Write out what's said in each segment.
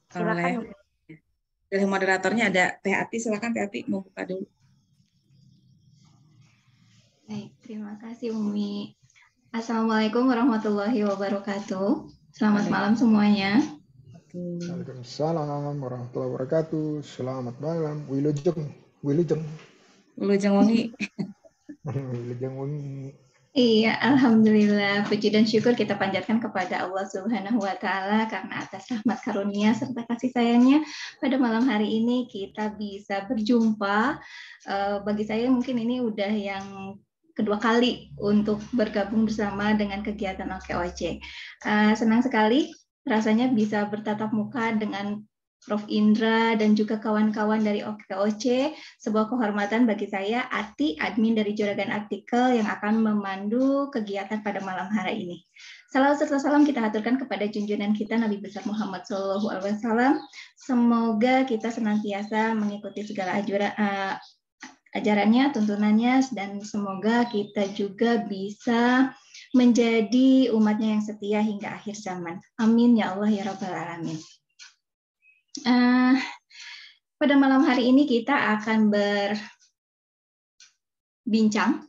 Silakan. Dari moderatornya ada Teh Ati, silakan Teh Ati mau buka dulu. Baik, terima kasih Umi. Assalamualaikum warahmatullahi wabarakatuh. Selamat malam semuanya. Waalaikumsalam warahmatullahi wabarakatuh. Selamat malam. Wilujeng. Wilujeng wangi. Wilujeng wangi. Iya, alhamdulillah. Puji dan syukur kita panjatkan kepada Allah Subhanahu wa taala karena atas rahmat karunia serta kasih sayangnya pada malam hari ini kita bisa berjumpa. Bagi saya mungkin ini udah yang kedua kali untuk bergabung bersama dengan kegiatan OKOC. Senang sekali rasanya bisa bertatap muka dengan Prof. Indra dan juga kawan-kawan dari OKOC. Sebuah kehormatan bagi saya, Ati, admin dari Juragan Artikel yang akan memandu kegiatan pada malam hari ini. Salawat serta salam kita aturkan kepada junjungan kita Nabi besar Muhammad SAW. Semoga kita senantiasa mengikuti segala ajarannya, tuntunannya, dan semoga kita juga bisa menjadi umatnya yang setia hingga akhir zaman. Amin ya Allah ya Rabbal Alamin. Pada malam hari ini kita akan berbincang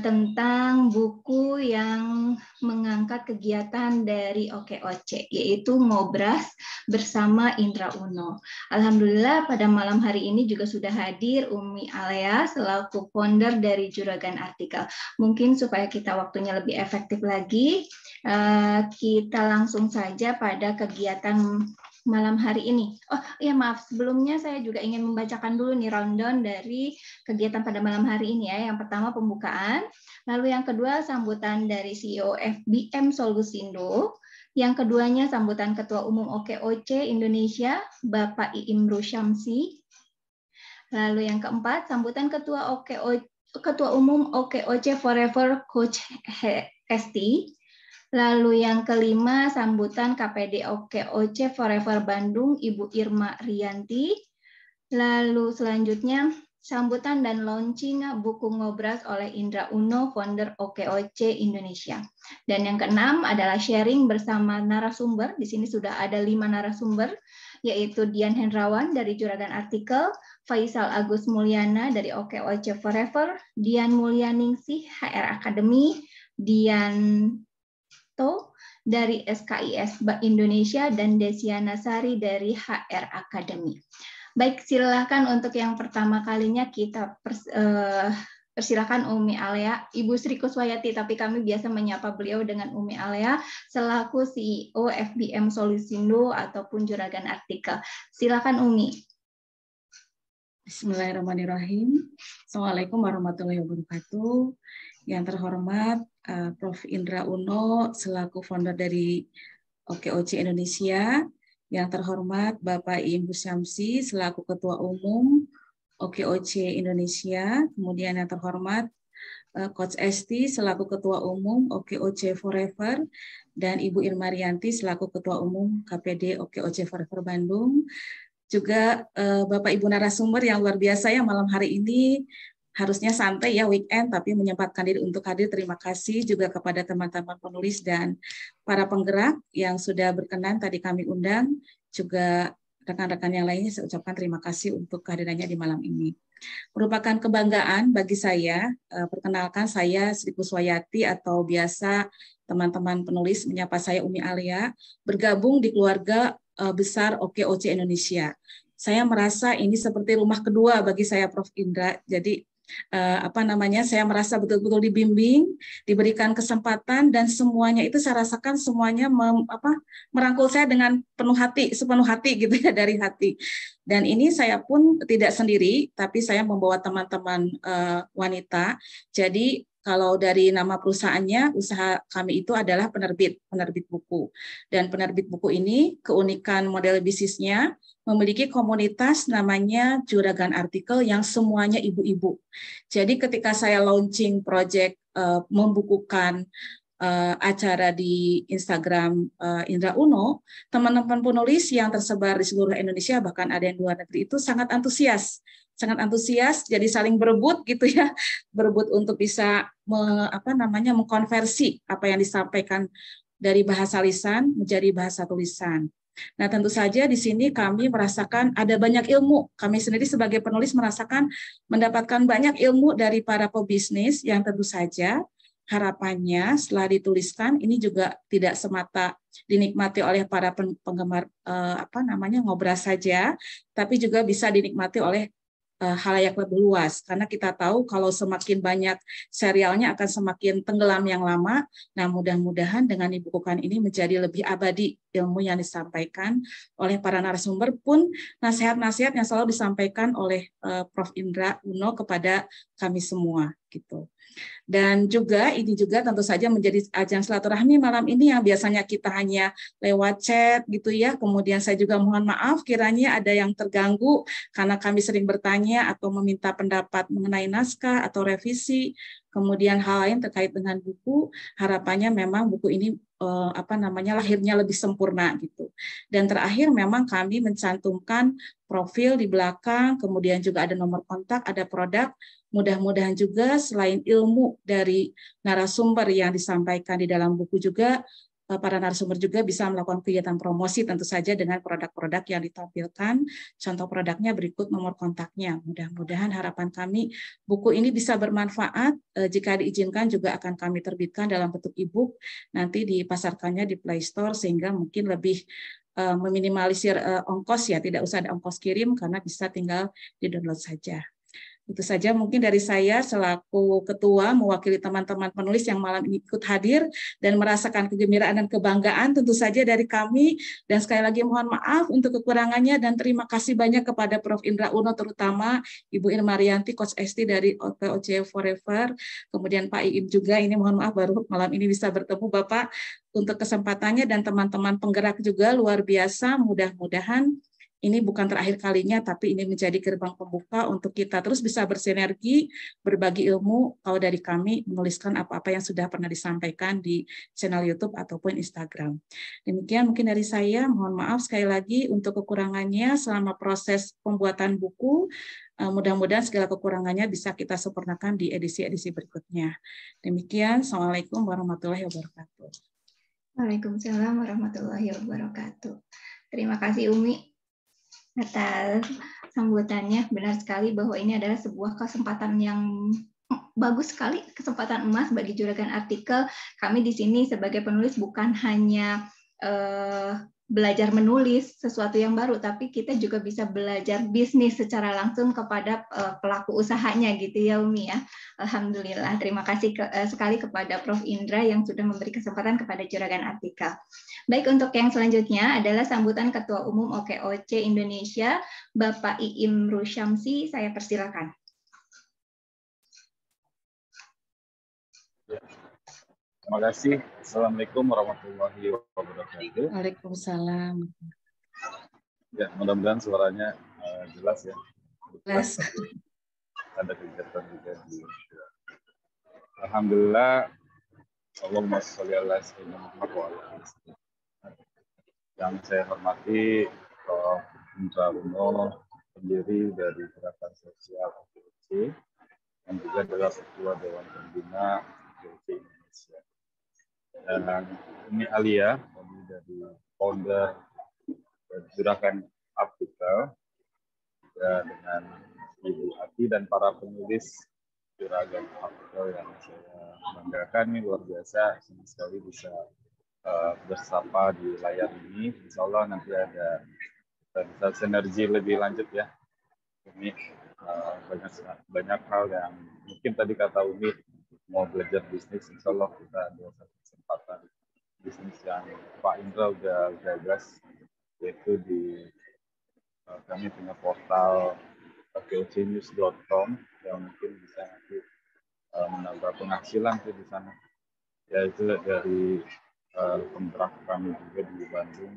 tentang buku yang mengangkat kegiatan dari OKOC, yaitu Ngobras bersama Indra Uno. Alhamdulillah pada malam hari ini juga sudah hadir Umi Alea selaku founder dari Juragan Artikel. Mungkin supaya kita waktunya lebih efektif lagi, kita langsung saja pada kegiatan malam hari ini. Oh iya maaf, sebelumnya saya juga ingin membacakan dulu nih rundown dari kegiatan pada malam hari ini ya. Yang pertama pembukaan, lalu yang kedua sambutan dari CEO FBM Solusindo, yang keduanya sambutan Ketua Umum OKOC Indonesia, Bapak Iim Rusyamsi, lalu yang keempat sambutan Ketua Umum OKOC Forever Coach Hesti. Lalu yang kelima, sambutan KPD OKOC Forever Bandung, Ibu Irma Rianti. Lalu selanjutnya, sambutan dan launching buku Ngobras oleh Indra Uno, founder OKOC Indonesia. Dan yang keenam adalah sharing bersama narasumber. Di sini sudah ada 5 narasumber, yaitu Dian Hendrawan dari Juragan Artikel, Faisal Agus Mulyana dari OKOC Forever, Dian Mulyaningsih HR Academy, Dian dari SKIS Bank Indonesia, dan Desiana Sari dari HR Academy. Baik, silakan untuk yang pertama kalinya kita persilakan Umi Alea, Ibu Sri Kuswayati, tapi kami biasa menyapa beliau dengan Umi Alea selaku CEO FBM Solusindo ataupun Juragan Artikel. Silakan Umi. Bismillahirrahmanirrahim. Assalamualaikum warahmatullahi wabarakatuh. Yang terhormat Prof. Indra Uno selaku founder dari OKOC Indonesia. Yang terhormat Bapak Iim Rusyamsi selaku Ketua Umum OKOC Indonesia. Kemudian yang terhormat Coach Esti selaku Ketua Umum OKOC Forever, dan Ibu Irma Rianti selaku Ketua Umum KPD OKOC Forever Bandung. Juga Bapak Ibu narasumber yang luar biasa yang malam hari ini harusnya santai ya weekend, tapi menyempatkan diri untuk hadir. Terima kasih juga kepada teman-teman penulis dan para penggerak yang sudah berkenan tadi kami undang. Juga rekan-rekan yang lainnya saya ucapkan terima kasih untuk kehadirannya di malam ini. Merupakan kebanggaan bagi saya, perkenalkan saya Sri Kuswayati atau biasa teman-teman penulis menyapa saya Umi Alea, bergabung di keluarga besar OKOC Indonesia. Saya merasa ini seperti rumah kedua bagi saya Prof. Indra. Jadi saya merasa betul-betul dibimbing, diberikan kesempatan, dan semuanya itu saya rasakan semuanya merangkul saya dengan penuh hati, sepenuh hati gitu ya, dari hati. Dan ini saya pun tidak sendiri, tapi saya membawa teman-teman wanita. Jadi kalau dari nama perusahaannya, usaha kami itu adalah penerbit buku. Dan penerbit buku ini, keunikan model bisnisnya, memiliki komunitas namanya Juragan Artikel yang semuanya ibu-ibu. Jadi ketika saya launching project membukukan acara di Instagram Indra Uno, teman-teman penulis yang tersebar di seluruh Indonesia, bahkan ada yang luar negeri, itu sangat antusias, jadi saling berebut gitu ya, berebut untuk bisa mengkonversi apa yang disampaikan dari bahasa lisan menjadi bahasa tulisan. Nah, tentu saja di sini kami merasakan ada banyak ilmu. Kami sendiri sebagai penulis merasakan mendapatkan banyak ilmu dari para pebisnis yang tentu saja harapannya setelah dituliskan ini juga tidak semata dinikmati oleh para penggemar ngobras saja, tapi juga bisa dinikmati oleh halayak lebih luas, karena kita tahu kalau semakin banyak serialnya akan semakin tenggelam yang lama. Nah, mudah-mudahan dengan dibukukan ini menjadi lebih abadi ilmu yang disampaikan oleh para narasumber pun nasihat-nasihat yang selalu disampaikan oleh Prof. Indra Uno kepada kami semua gitu. Dan juga ini juga tentu saja menjadi ajang silaturahmi malam ini yang biasanya kita hanya lewat chat gitu ya. Kemudian saya juga mohon maaf kiranya ada yang terganggu karena kami sering bertanya atau meminta pendapat mengenai naskah atau revisi, kemudian hal lain terkait dengan buku. Harapannya memang buku ini lahirnya lebih sempurna gitu. Dan terakhir memang kami mencantumkan profil di belakang, kemudian juga ada nomor kontak, ada produk. Mudah-mudahan juga selain ilmu dari narasumber yang disampaikan di dalam buku juga, para narasumber juga bisa melakukan kegiatan promosi tentu saja dengan produk-produk yang ditampilkan. Contoh produknya berikut nomor kontaknya. Mudah-mudahan harapan kami buku ini bisa bermanfaat. Jika diizinkan juga akan kami terbitkan dalam bentuk e-book, nanti dipasarkannya di Play Store sehingga mungkin lebih meminimalisir ongkos ya, tidak usah ada ongkos kirim karena bisa tinggal di-download saja. Itu saja mungkin dari saya selaku ketua mewakili teman-teman penulis yang malam ini ikut hadir dan merasakan kegembiraan dan kebanggaan tentu saja dari kami. Dan sekali lagi mohon maaf untuk kekurangannya dan terima kasih banyak kepada Prof. Indra Uno terutama Ibu Irmarianti, Coach Esti dari OKOC Forever, kemudian Pak Iim juga, ini mohon maaf baru malam ini bisa bertemu Bapak, untuk kesempatannya dan teman-teman penggerak juga luar biasa. Mudah-mudahan ini bukan terakhir kalinya, tapi ini menjadi gerbang pembuka untuk kita terus bisa bersinergi, berbagi ilmu, kalau dari kami menuliskan apa-apa yang sudah pernah disampaikan di channel YouTube ataupun Instagram. Demikian mungkin dari saya, mohon maaf sekali lagi untuk kekurangannya selama proses pembuatan buku. Mudah-mudahan segala kekurangannya bisa kita sempurnakan di edisi-edisi berikutnya. Demikian, Assalamualaikum warahmatullahi wabarakatuh. Waalaikumsalam warahmatullahi wabarakatuh. Terima kasih Umi atas sambutannya. Benar sekali bahwa ini adalah sebuah kesempatan yang bagus sekali, kesempatan emas bagi juragan artikel. Kami di sini sebagai penulis bukan hanya belajar menulis sesuatu yang baru, tapi kita juga bisa belajar bisnis secara langsung kepada pelaku usahanya gitu ya Umi ya. Alhamdulillah, terima kasih sekali kepada Prof. Indra yang sudah memberi kesempatan kepada juragan artikel. Baik, untuk yang selanjutnya adalah sambutan Ketua Umum OKOC Indonesia, Bapak Iim Rusyamsi, saya persilakan. Terima kasih. Assalamualaikum warahmatullahi wabarakatuh. Waalaikumsalam. Ya, mudah-mudahan suaranya jelas ya. Jelas. Ada kegiatan juga di. Alhamdulillah. Allahumma sholli ala sayyidina Muhammad wa ala alihi. Yang saya hormati Prof. Indra Uno, pendiri dari Gerakan Sosial OKOC, dan juga adalah Ketua Dewan Pembina OKOC Indonesia. Dan ini Alia, kami dari founder Gerakan Artikel, ya, dengan Ibu Ati dan para penulis Gerakan Artikel yang saya banggakan, ini luar biasa, senang sekali bisa bersapa di layar ini. Insya Allah nanti ada bisa sinergi lebih lanjut ya. Ini banyak hal yang mungkin tadi kata Umi mau belajar bisnis, insya Allah kita ada satu kesempatan bisnis yang Pak Indra udah gagas, yaitu di kami punya portal okocnews.com yang mungkin bisa nanti menambah penghasilan tuh di sana. Ya itu dari kontrak kami juga di Bandung,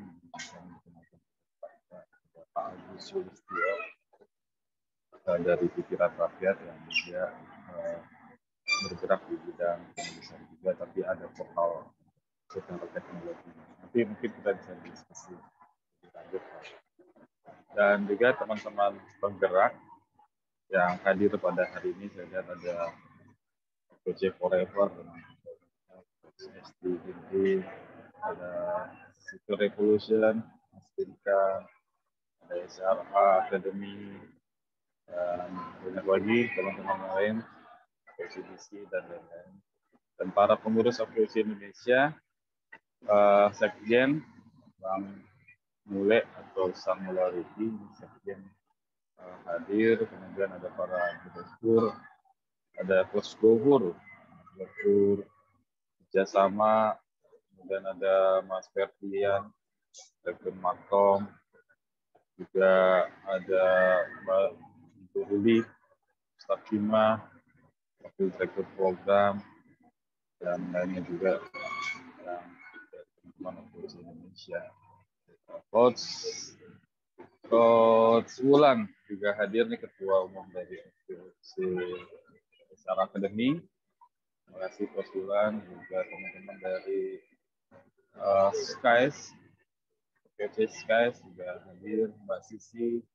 Pak Agus Sulistyo dari Pikiran Rakyat yang dia bergerak di bidang penulisan juga, tapi ada portal secara teknologi. Nanti mungkin kita bisa diskusi lebih lanjut. Dan juga teman-teman penggerak yang hadir pada hari ini, saya lihat ada OKOC Forever, SDGD, ada City Revolution, pendidikan, ada SRA, Akademi, dan banyak lagi teman-teman lain, OCBC, dan lain-lain. Dan para pengurus OKOC Indonesia, Sekjen, Bang Mule atau Sang Mularidi, Sekjen hadir, kemudian ada para direktur, ada Coach Gofur, direktur kerjasama, kemudian ada Mas Ferdian, direktur Markom, juga ada Mbak Ruli, Ustaz Kima, wakil direktur program, dan lainnya juga yang teman-teman OKOC Indonesia. Coach Wulan juga hadir nih, ketua umum dari OKOC Akademi. Terima kasih Coach Wulan, juga teman-teman dari Skies, OKOC Skies juga hadir, Mbak Sisi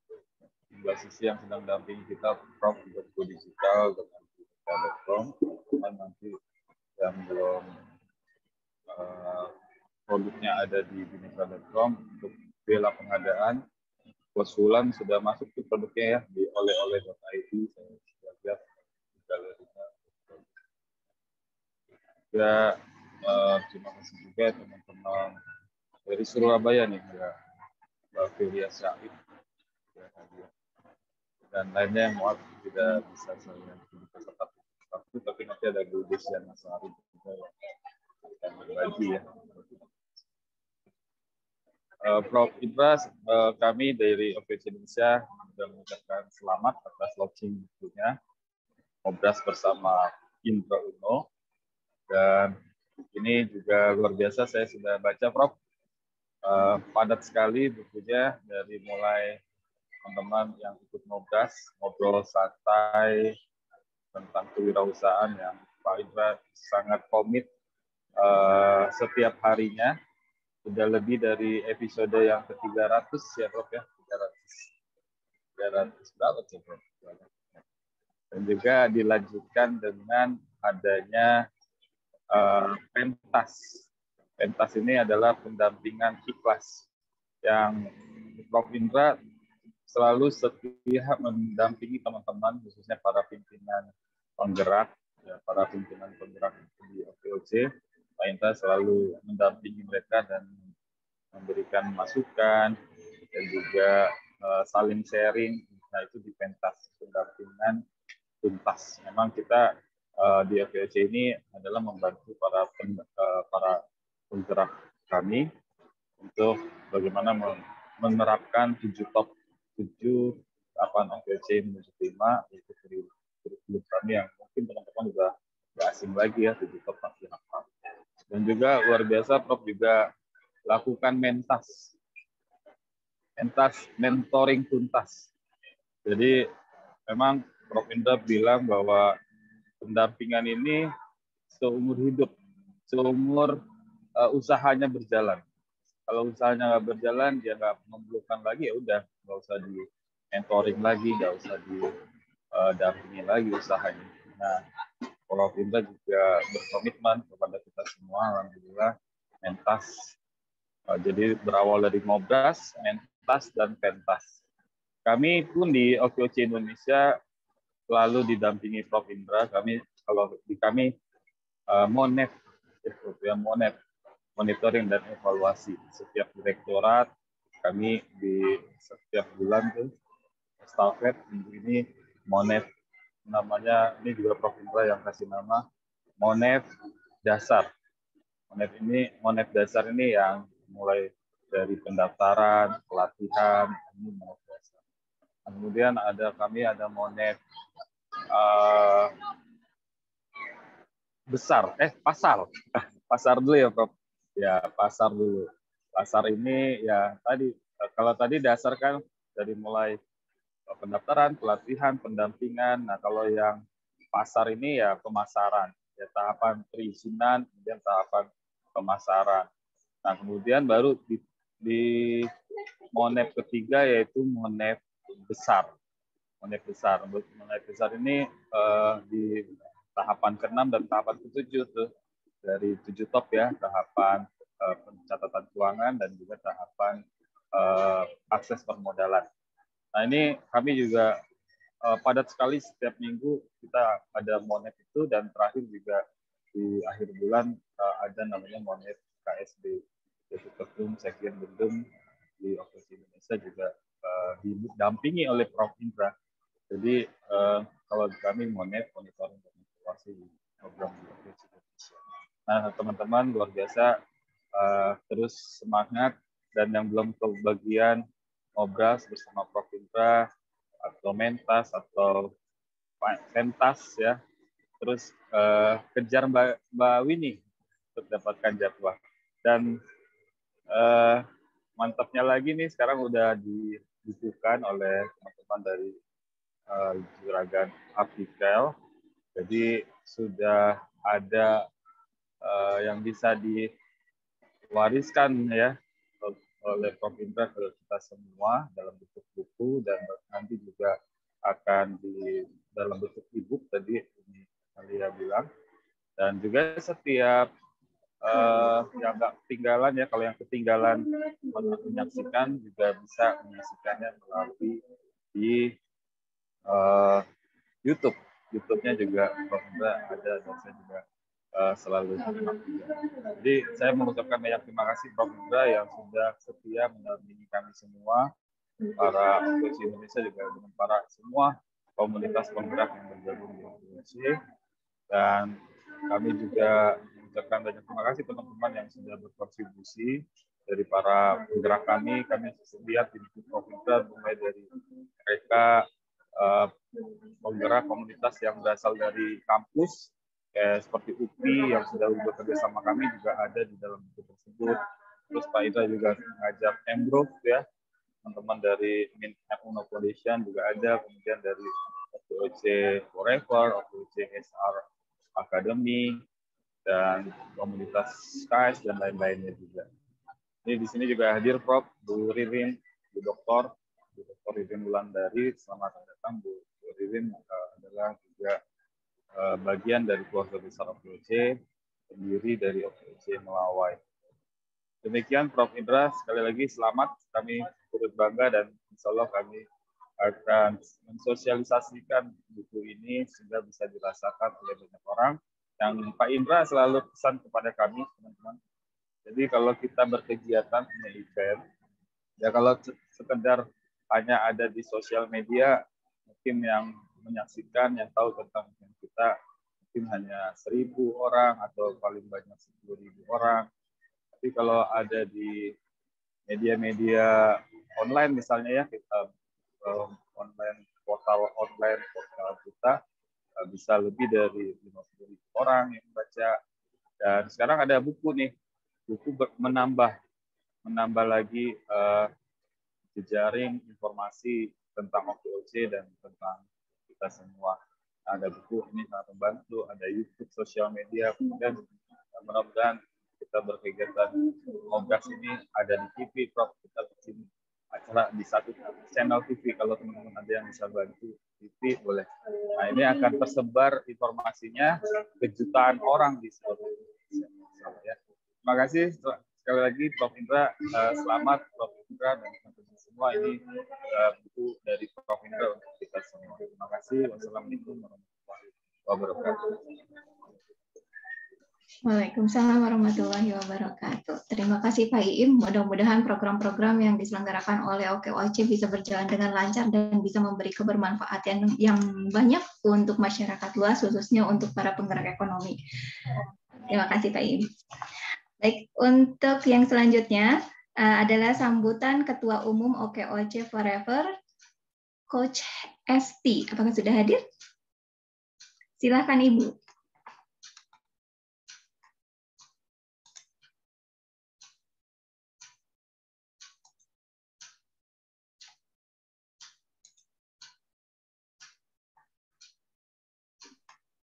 yang sedang dampingi kita, Prof juga Go Digital dengan Digital.com. Nanti yang belum produknya ada di Bineka.com untuk bela pengadaan. Coach Wulan sudah masuk ke produknya ya di oleh-oleh.id. Saya sudah lihat di galerinya. Ya, terima kasih juga teman-teman dari Surabaya nih, ya, Mbak Firia Syahid dan lainnya yang maaf tidak bisa saya satu, tapi nanti ada Bu Desiana Sari juga yang berbagi ya. Prof Indra, kami dari OKOC Indonesia sudah mengucapkan selamat atas launching bukunya Ngobras bersama Indra Uno, dan ini juga luar biasa, saya sudah baca Prof, padat sekali bukunya, dari mulai teman-teman yang ikut ngobras, ngobrol santai tentang kewirausahaan yang Pak Indra sangat komit setiap harinya. Sudah lebih dari episode yang ke-300 ya Prof ya, 300 berapa sih Prof? Dan juga dilanjutkan dengan adanya pentas. Pentas ini adalah pendampingan ikhlas yang Prof Indra selalu setia mendampingi teman-teman, khususnya para pimpinan penggerak, ya, para pimpinan penggerak di OKOC. Pak Indra selalu mendampingi mereka dan memberikan masukan dan juga saling sharing. Nah, itu di pentas pendampingan tuntas. Memang kita di OKOC ini adalah membantu para penggerak kami untuk bagaimana menerapkan 7 tahapan OKOC menuju 5, yaitu kurikulum kami yang mungkin teman-teman juga nggak asing lagi ya, 7 top pasti hafal. Dan juga luar biasa Prof juga lakukan mentas mentoring tuntas. Jadi memang Prof Indra bilang bahwa pendampingan ini seumur hidup, seumur usahanya berjalan. Kalau usahanya nggak berjalan, dia nggak memerlukan lagi, ya udah nggak usah di mentoring lagi, nggak usah didampingi lagi usahanya. Nah, Prof Indra juga berkomitmen kepada kita semua, alhamdulillah, mentas. Jadi berawal dari ngobras, mentas, dan pentas. Kami pun di OKOC Indonesia selalu didampingi Prof Indra. Kami MONET, ya MONET, monitoring dan evaluasi. Setiap direktorat kami di setiap bulan tuh stafet ini MONET, namanya ini juga Prof Indra yang kasih nama MONET dasar. MONET dasar ini yang mulai dari pendaftaran, pelatihan, ini MONET dasar. Kemudian kami ada MONET besar, pasar dulu ya Prof. Ya, pasar dulu. Pasar ini ya kalau tadi dasar kan dari mulai pendaftaran, pelatihan, pendampingan. Nah, kalau yang pasar ini ya pemasaran, ya tahapan perizinan, kemudian tahapan pemasaran. Nah, kemudian baru di MONET ketiga yaitu MONET besar. MONET besar ini di tahapan ke-6 dan tahapan ke-7 tuh. Dari 7 top ya, tahapan pencatatan keuangan dan juga tahapan akses permodalan. Nah ini kami juga padat sekali, setiap minggu kita ada Monet itu, dan terakhir juga di akhir bulan ada namanya Monet KSB, yaitu Ketum Sekjen Bendung di OKOC Indonesia, juga didampingi oleh Prof. Indra. Jadi kalau kami Monet, monitoring dan evaluasi program di OKOC Indonesia. Nah teman-teman luar biasa, terus semangat, dan yang belum kebagian ngobras bersama Prof. Indra atau Mentas atau Pentas ya, terus kejar Mbak Winnie untuk dapatkan jadwal. Dan mantapnya lagi nih, sekarang udah dibukukan oleh teman-teman dari Juragan Artikel, jadi sudah ada yang bisa diwariskan ya oleh Prof. Indra ke kita semua dalam bentuk buku, dan nanti juga akan dalam bentuk e-book tadi ini Alia bilang. Dan juga setiap yang nggak ketinggalan ya, kalau yang ketinggalan menyaksikan juga bisa menyaksikannya melalui di YouTube. YouTube-nya juga Prof. Indra ada, dan saya juga selalu simak juga. Jadi saya mengucapkan banyak terima kasih Prof. Indra yang sudah setia mendampingi kami semua, para OKOC Indonesia, juga dengan para semua komunitas penggerak yang bergabung di OKOC. Dan kami juga mengucapkan banyak terima kasih teman-teman yang sudah berkontribusi dari para penggerak kami. Kami lihat di Prof. Indra mulai dari mereka penggerak komunitas yang berasal dari kampus, seperti UPI yang sudah bekerja sama kami juga ada di dalam buku tersebut. Terus Pak Indra juga mengajak Embrove ya, teman-teman dari Uno Foundation juga ada, kemudian dari OKOC Forever, OKOC SR Academy, dan komunitas SKIS dan lain-lainnya juga. Ini di sini juga hadir Prof. Bu Ririn, Bu Dr. Ririn Wulandari. Selamat datang Bu Ririn, adalah juga bagian dari keluarga besar OKOC, pendiri dari OKOC Melawai. Demikian Prof. Indra, sekali lagi selamat, kami turut bangga, dan insya Allah kami akan mensosialisasikan buku ini sehingga bisa dirasakan oleh banyak orang. Yang Pak Indra selalu pesan kepada kami, teman-teman. Jadi kalau kita berkegiatan, punya event, ya kalau sekedar hanya ada di sosial media, mungkin yang menyaksikan, yang tahu tentang event kita, mungkin hanya 1.000 orang atau paling banyak 10.000 orang. Tapi kalau ada di media-media online misalnya ya, kita portal kita bisa lebih dari 50.000 orang yang membaca. Dan sekarang ada buku nih, buku menambah lagi jejaring informasi tentang OKOC dan tentang kita semua. Ada buku ini sangat membantu, ada YouTube, sosial media, kemudian mudah-mudahan kita berkegiatan ngobras ini ada di TV, Prof. Kita bikin acara di satu channel TV, kalau teman-teman ada yang bisa bantu TV boleh. Nah ini akan tersebar informasinya ke jutaan orang di seluruh Indonesia. Ya. Terima kasih sekali lagi Prof. Indra, selamat Prof. Indra dan teman-teman semua. Ini buku dari Prof. Indra untuk kita semua. Terima kasih. Wassalamualaikum warahmatullahi wabarakatuh. Waalaikumsalam warahmatullahi wabarakatuh. Terima kasih Pak Iim. Mudah-mudahan program-program yang diselenggarakan oleh OKOC bisa berjalan dengan lancar dan bisa memberi kebermanfaatan yang banyak untuk masyarakat luas, khususnya untuk para penggerak ekonomi. Terima kasih Pak Iim. Baik, untuk yang selanjutnya adalah sambutan Ketua Umum OKOC Forever, Coach Esti. Apakah sudah hadir? Silakan Ibu.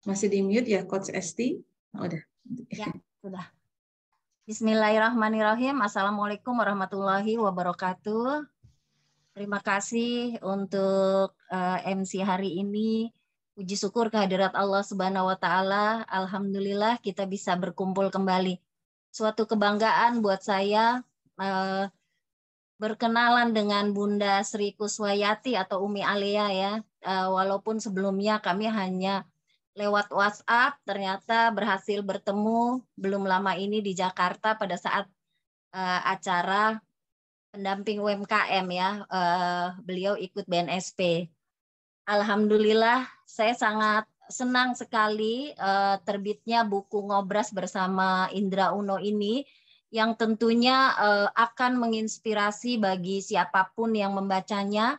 Masih di mute ya Coach Esti? Oh, udah. Ya, sudah. Bismillahirrahmanirrahim. Assalamualaikum warahmatullahi wabarakatuh. Terima kasih untuk MC hari ini. Puji syukur kehadirat Allah Subhanahu wa taala. Alhamdulillah kita bisa berkumpul kembali. Suatu kebanggaan buat saya berkenalan dengan Bunda Sri Kuswayati atau Umi Alia ya. Walaupun sebelumnya kami hanya lewat WhatsApp, ternyata berhasil bertemu belum lama ini di Jakarta pada saat acara pendamping UMKM ya. Beliau ikut BNSP. Alhamdulillah, saya sangat senang sekali terbitnya buku Ngobras bersama Indra Uno ini, yang tentunya akan menginspirasi bagi siapapun yang membacanya.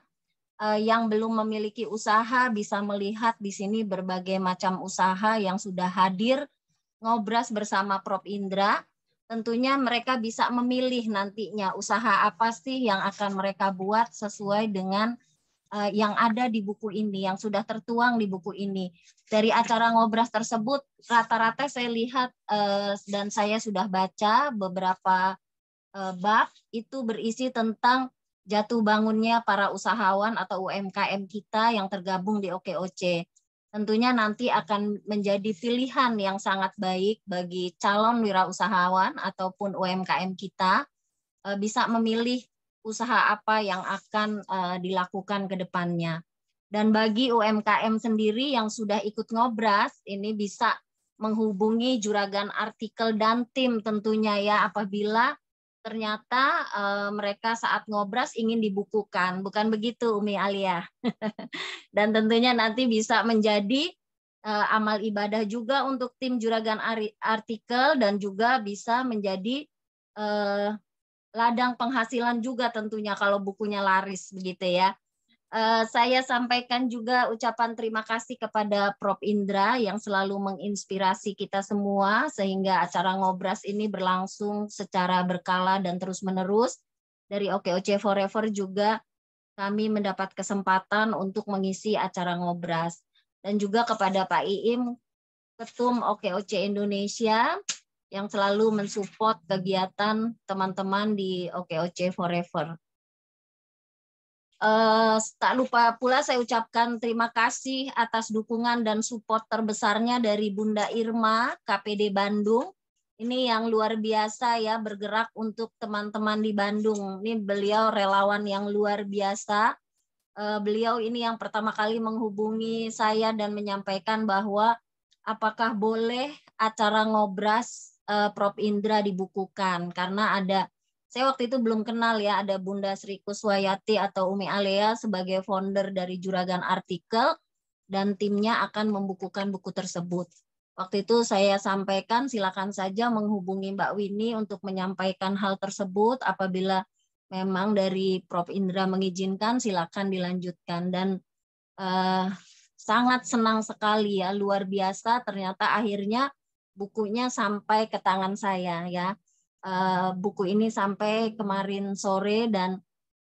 Yang belum memiliki usaha bisa melihat di sini berbagai macam usaha yang sudah hadir ngobras bersama Prof. Indra. Tentunya mereka bisa memilih nantinya usaha apa sih yang akan mereka buat sesuai dengan yang ada di buku ini, yang sudah tertuang di buku ini. Dari acara ngobras tersebut, rata-rata saya lihat dan saya sudah baca beberapa bab itu berisi tentang jatuh bangunnya para usahawan atau UMKM kita yang tergabung di OKOC. Tentunya nanti akan menjadi pilihan yang sangat baik bagi calon wirausahawan ataupun UMKM kita bisa memilih usaha apa yang akan dilakukan ke depannya. Dan bagi UMKM sendiri yang sudah ikut ngobras, ini bisa menghubungi Juragan Artikel dan tim tentunya ya, apabila ternyata mereka saat ngobras ingin dibukukan. Bukan begitu Umi Alia? Dan tentunya nanti bisa menjadi amal ibadah juga untuk tim Juragan Artikel dan juga bisa menjadi ladang penghasilan juga tentunya kalau bukunya laris begitu ya. Saya sampaikan juga ucapan terima kasih kepada Prof. Indra yang selalu menginspirasi kita semua sehingga acara ngobras ini berlangsung secara berkala dan terus-menerus. Dari OKOC Forever juga kami mendapat kesempatan untuk mengisi acara ngobras. Dan juga kepada Pak Iim, Ketum OKOC Indonesia yang selalu mensupport kegiatan teman-teman di OKOC Forever. Tak lupa pula saya ucapkan terima kasih atas dukungan dan support terbesarnya dari Bunda Irma, KPD Bandung. Ini yang luar biasa ya, bergerak untuk teman-teman di Bandung. Ini beliau relawan yang luar biasa. Beliau ini yang pertama kali menghubungi saya dan menyampaikan bahwa apakah boleh acara ngobras Prof. Indra dibukukan, karena ada, saya waktu itu belum kenal ya, ada Bunda Sri Kuswayati atau Umi Alea sebagai founder dari Juragan Artikel dan timnya akan membukukan buku tersebut. Waktu itu saya sampaikan silakan saja menghubungi Mbak Winnie untuk menyampaikan hal tersebut. Apabila memang dari Prof. Indra mengizinkan silakan dilanjutkan. Dan sangat senang sekali ya, luar biasa ternyata akhirnya bukunya sampai ke tangan saya ya. Buku ini sampai kemarin sore dan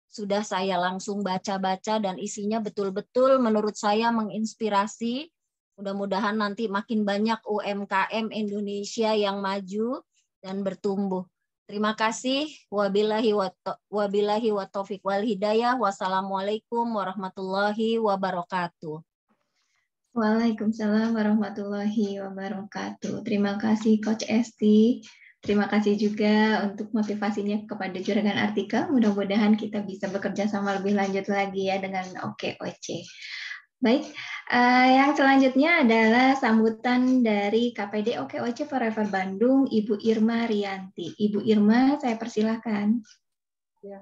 sudah saya langsung baca-baca dan isinya betul-betul menurut saya menginspirasi. Mudah-mudahan nanti makin banyak UMKM Indonesia yang maju dan bertumbuh. Terima kasih. Wabillahi wa taufiq wal hidayah. Wassalamualaikum warahmatullahi wabarakatuh. Waalaikumsalam warahmatullahi wabarakatuh. Terima kasih Coach Esti. Terima kasih juga untuk motivasinya kepada Juragan Artikel. Mudah-mudahan kita bisa bekerja sama lebih lanjut lagi ya dengan OKOC. Baik, yang selanjutnya adalah sambutan dari KPD OKOC Forever Bandung, Ibu Irma Rianti. Ibu Irma, saya persilahkan. Ya.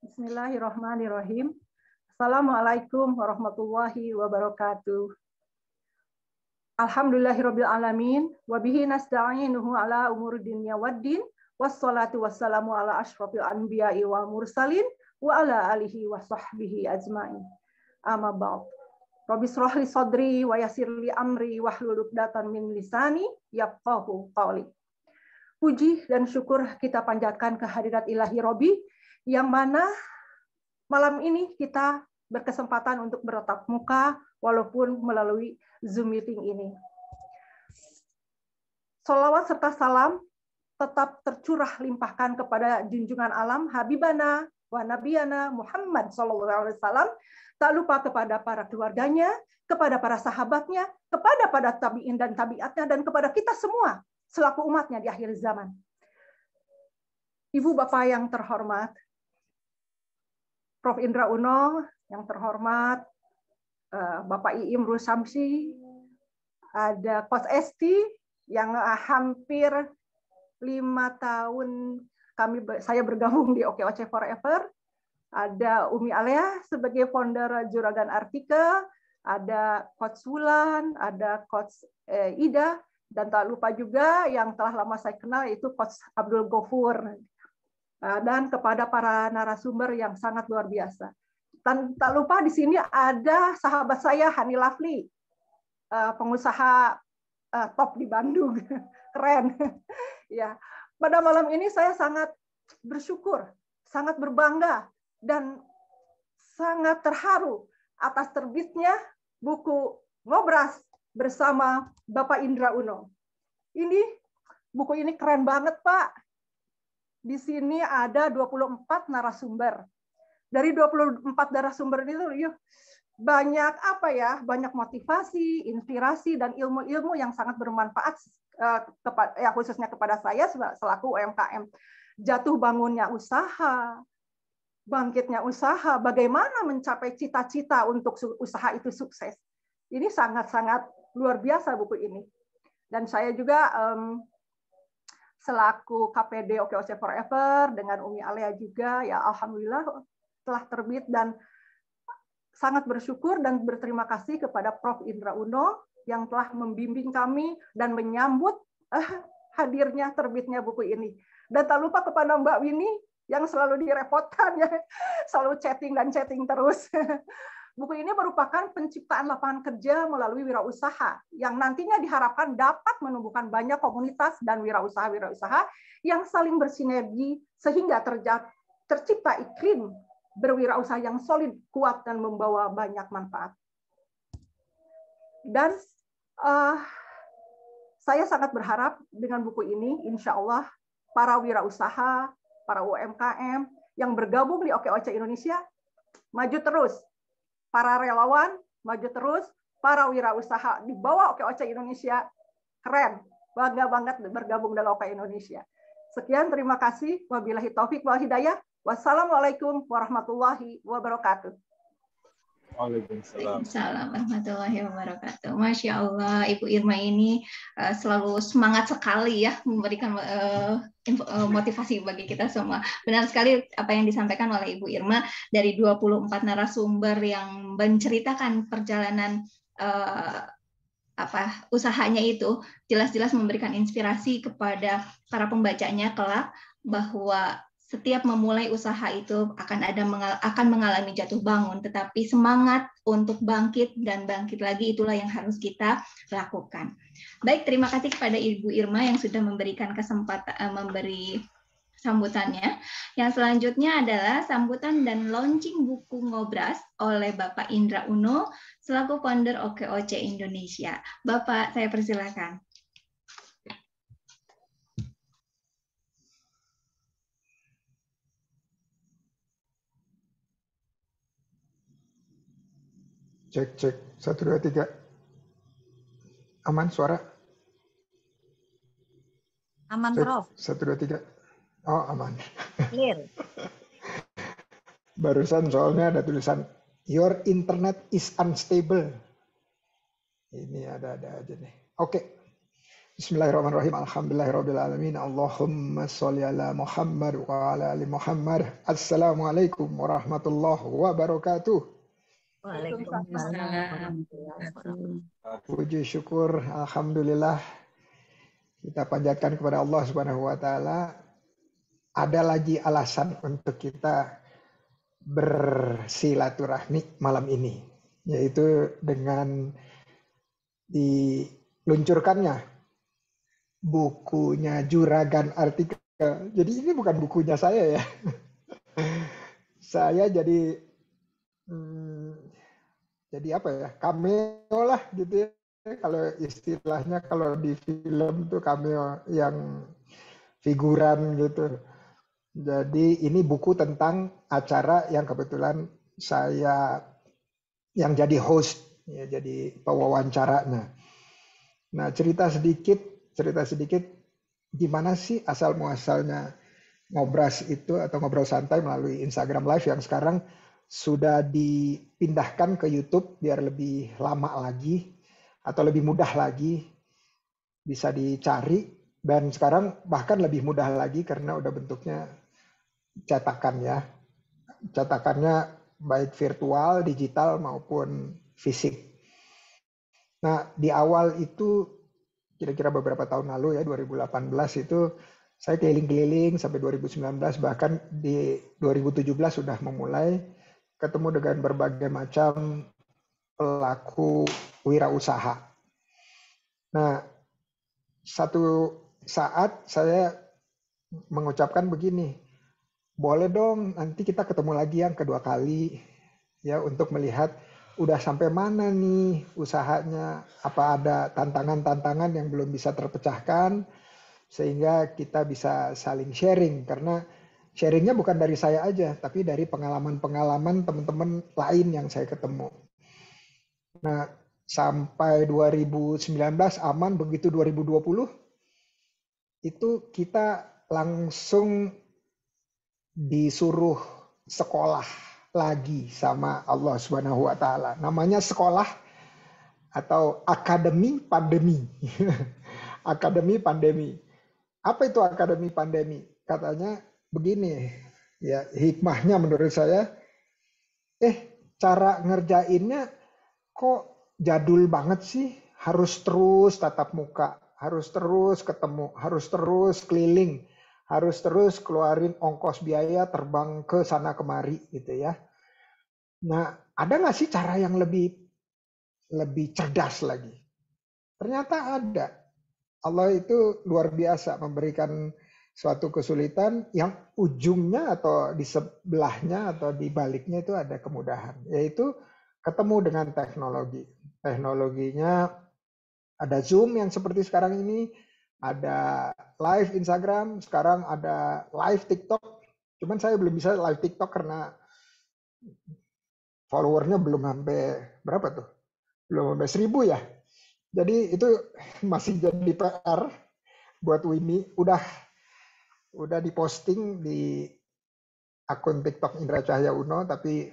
Bismillahirrahmanirrahim. Assalamualaikum warahmatullahi wabarakatuh. Alhamdulillahirabbil alamin wa bihi nasta'inuhu ala umuri dunya waddin wassalatu wassalamu ala asyrofil anbiya'i wal mursalin wa ala alihi wa sahbihi ajmain. Amma ba'd. Rabbi shrah li sadri wa yassir li amri wahlul 'uqdatam min lisani yafqahu qawli. Puji dan syukur kita panjatkan kehadirat Ilahi Robbi yang mana malam ini kita berkesempatan untuk bertatap muka walaupun melalui Zoom meeting ini. Sholawat serta salam tetap tercurah limpahkan kepada junjungan alam Habibana wa Nabiyana Muhammad SAW. Tak lupa kepada para keluarganya, kepada para sahabatnya, kepada para tabi'in dan tabi'atnya, dan kepada kita semua selaku umatnya di akhir zaman. Ibu Bapak yang terhormat, Prof. Indra Uno yang terhormat, Bapak Iim Rusamsi, ada Coach Esti yang hampir 5 tahun saya bergabung di OKOC Forever, ada Umi Alea sebagai founder Juragan Artikel, ada Coach Wulan, ada Coach Ida, dan tak lupa juga yang telah lama saya kenal yaitu Coach Abdul Ghafur. Dan kepada para narasumber yang sangat luar biasa. Dan tak lupa di sini ada sahabat saya Hani Lafli, pengusaha top di Bandung, keren. Ya, pada malam ini saya sangat bersyukur, sangat berbangga, dan sangat terharu atas terbitnya buku Ngobras bersama Bapak Indra Uno. Buku ini keren banget, Pak. Di sini ada 24 narasumber. Dari 24 narasumber itu banyak banyak motivasi, inspirasi, dan ilmu-ilmu yang sangat bermanfaat khususnya kepada saya selaku UMKM. Jatuh bangunnya usaha, bangkitnya usaha, bagaimana mencapai cita-cita untuk usaha itu sukses. Ini sangat-sangat luar biasa buku ini. Dan saya juga selaku KPD OKOC Forever dengan Umi Alea juga, ya alhamdulillah telah terbit, dan sangat bersyukur dan berterima kasih kepada Prof. Indra Uno yang telah membimbing kami dan menyambut hadirnya terbitnya buku ini. Dan tak lupa kepada Mbak Winnie yang selalu direpotkan, ya, selalu chatting terus. Buku ini merupakan penciptaan lapangan kerja melalui wirausaha yang nantinya diharapkan dapat menumbuhkan banyak komunitas dan wirausaha yang saling bersinergi sehingga tercipta iklim berwirausaha yang solid, kuat, dan membawa banyak manfaat. Dan saya sangat berharap dengan buku ini, insya Allah, para wirausaha, para UMKM yang bergabung di OKOC Indonesia maju terus. Para relawan maju terus, para wirausaha di bawah OKOC Indonesia keren, bangga banget bergabung dalam OKOC Indonesia. Sekian, terima kasih. Wabillahi taufik wal hidayah. Wassalamualaikum warahmatullahi wabarakatuh. Waalaikumsalam. Waalaikumsalam warahmatullahi wabarakatuh. Masya Allah, Ibu Irma ini selalu semangat sekali ya memberikan motivasi bagi kita semua. Benar sekali apa yang disampaikan oleh Ibu Irma, dari 24 narasumber yang menceritakan perjalanan usahanya itu jelas-jelas memberikan inspirasi kepada para pembacanya kelak bahwa setiap memulai usaha itu akan mengalami jatuh bangun, tetapi semangat untuk bangkit dan bangkit lagi itulah yang harus kita lakukan. Baik, terima kasih kepada Ibu Irma yang sudah memberikan kesempatan memberi sambutannya. Yang selanjutnya adalah sambutan dan launching buku Ngobras oleh Bapak Indra Uno selaku founder OKOC Indonesia. Bapak, saya persilakan. Cek 1 2 3. Aman suara? Aman, Cek, Prof. 1 2 3. Oh, aman. Clear. Barusan soalnya ada tulisan your internet is unstable. Ini ada-ada aja nih. Oke. Bismillahirrahmanirrahim. Alhamdulillahirabbil alamin. Allahumma sholli ala Muhammad wa ala ali Muhammad. Assalamualaikum warahmatullahi wabarakatuh. Waalaikumsalam. Puji syukur, alhamdulillah, kita panjatkan kepada Allah Subhanahu wa taala. Ada lagi alasan untuk kita bersilaturahmi malam ini, yaitu dengan diluncurkannya bukunya Juragan Artikel. Jadi ini bukan bukunya saya ya. Saya jadi apa ya, cameo lah gitu ya. Kalau istilahnya kalau di film tuh cameo yang figuran gitu. Jadi ini buku tentang acara yang kebetulan saya yang jadi host, ya, jadi pewawancaranya. Nah cerita sedikit gimana sih asal muasalnya ngobras itu atau ngobrol santai melalui Instagram Live yang sekarang sudah dipindahkan ke YouTube biar lebih lama lagi atau lebih mudah lagi bisa dicari, dan sekarang bahkan lebih mudah lagi karena udah bentuknya cetakan ya. Cetakannya baik virtual, digital maupun fisik. Nah, di awal itu kira-kira beberapa tahun lalu ya, 2018 itu saya keliling-keliling sampai 2019, bahkan di 2017 sudah memulai ketemu dengan berbagai macam pelaku wirausaha. Nah, satu saat saya mengucapkan begini, boleh dong nanti kita ketemu lagi yang kedua kali ya untuk melihat udah sampai mana nih usahanya, apa ada tantangan-tantangan yang belum bisa terpecahkan sehingga kita bisa saling sharing, karena sharingnya bukan dari saya aja tapi dari pengalaman-pengalaman teman-teman lain yang saya ketemu. Nah, sampai 2019 aman, begitu 2020 itu kita langsung disuruh sekolah lagi sama Allah Subhanahu wa taala. Namanya sekolah atau akademi pandemi. Akademi pandemi. Apa itu akademi pandemi? Katanya begini, ya hikmahnya menurut saya, cara ngerjainnya kok jadul banget sih, harus terus tatap muka, harus terus ketemu, harus terus keliling, harus terus keluarin ongkos biaya terbang ke sana kemari gitu ya. Nah, ada nggak sih cara yang lebih cerdas lagi? Ternyata ada. Allah itu luar biasa memberikan suatu kesulitan yang ujungnya atau di sebelahnya atau di baliknya itu ada kemudahan, yaitu ketemu dengan teknologi. Teknologinya ada Zoom yang seperti sekarang ini, ada live Instagram, sekarang ada live TikTok. Cuman saya belum bisa live TikTok karena followernya belum sampai berapa tuh? Belum sampai 1000 ya. Jadi itu masih jadi PR buat Wimi. Udah diposting di akun TikTok Indra Cahya Uno, tapi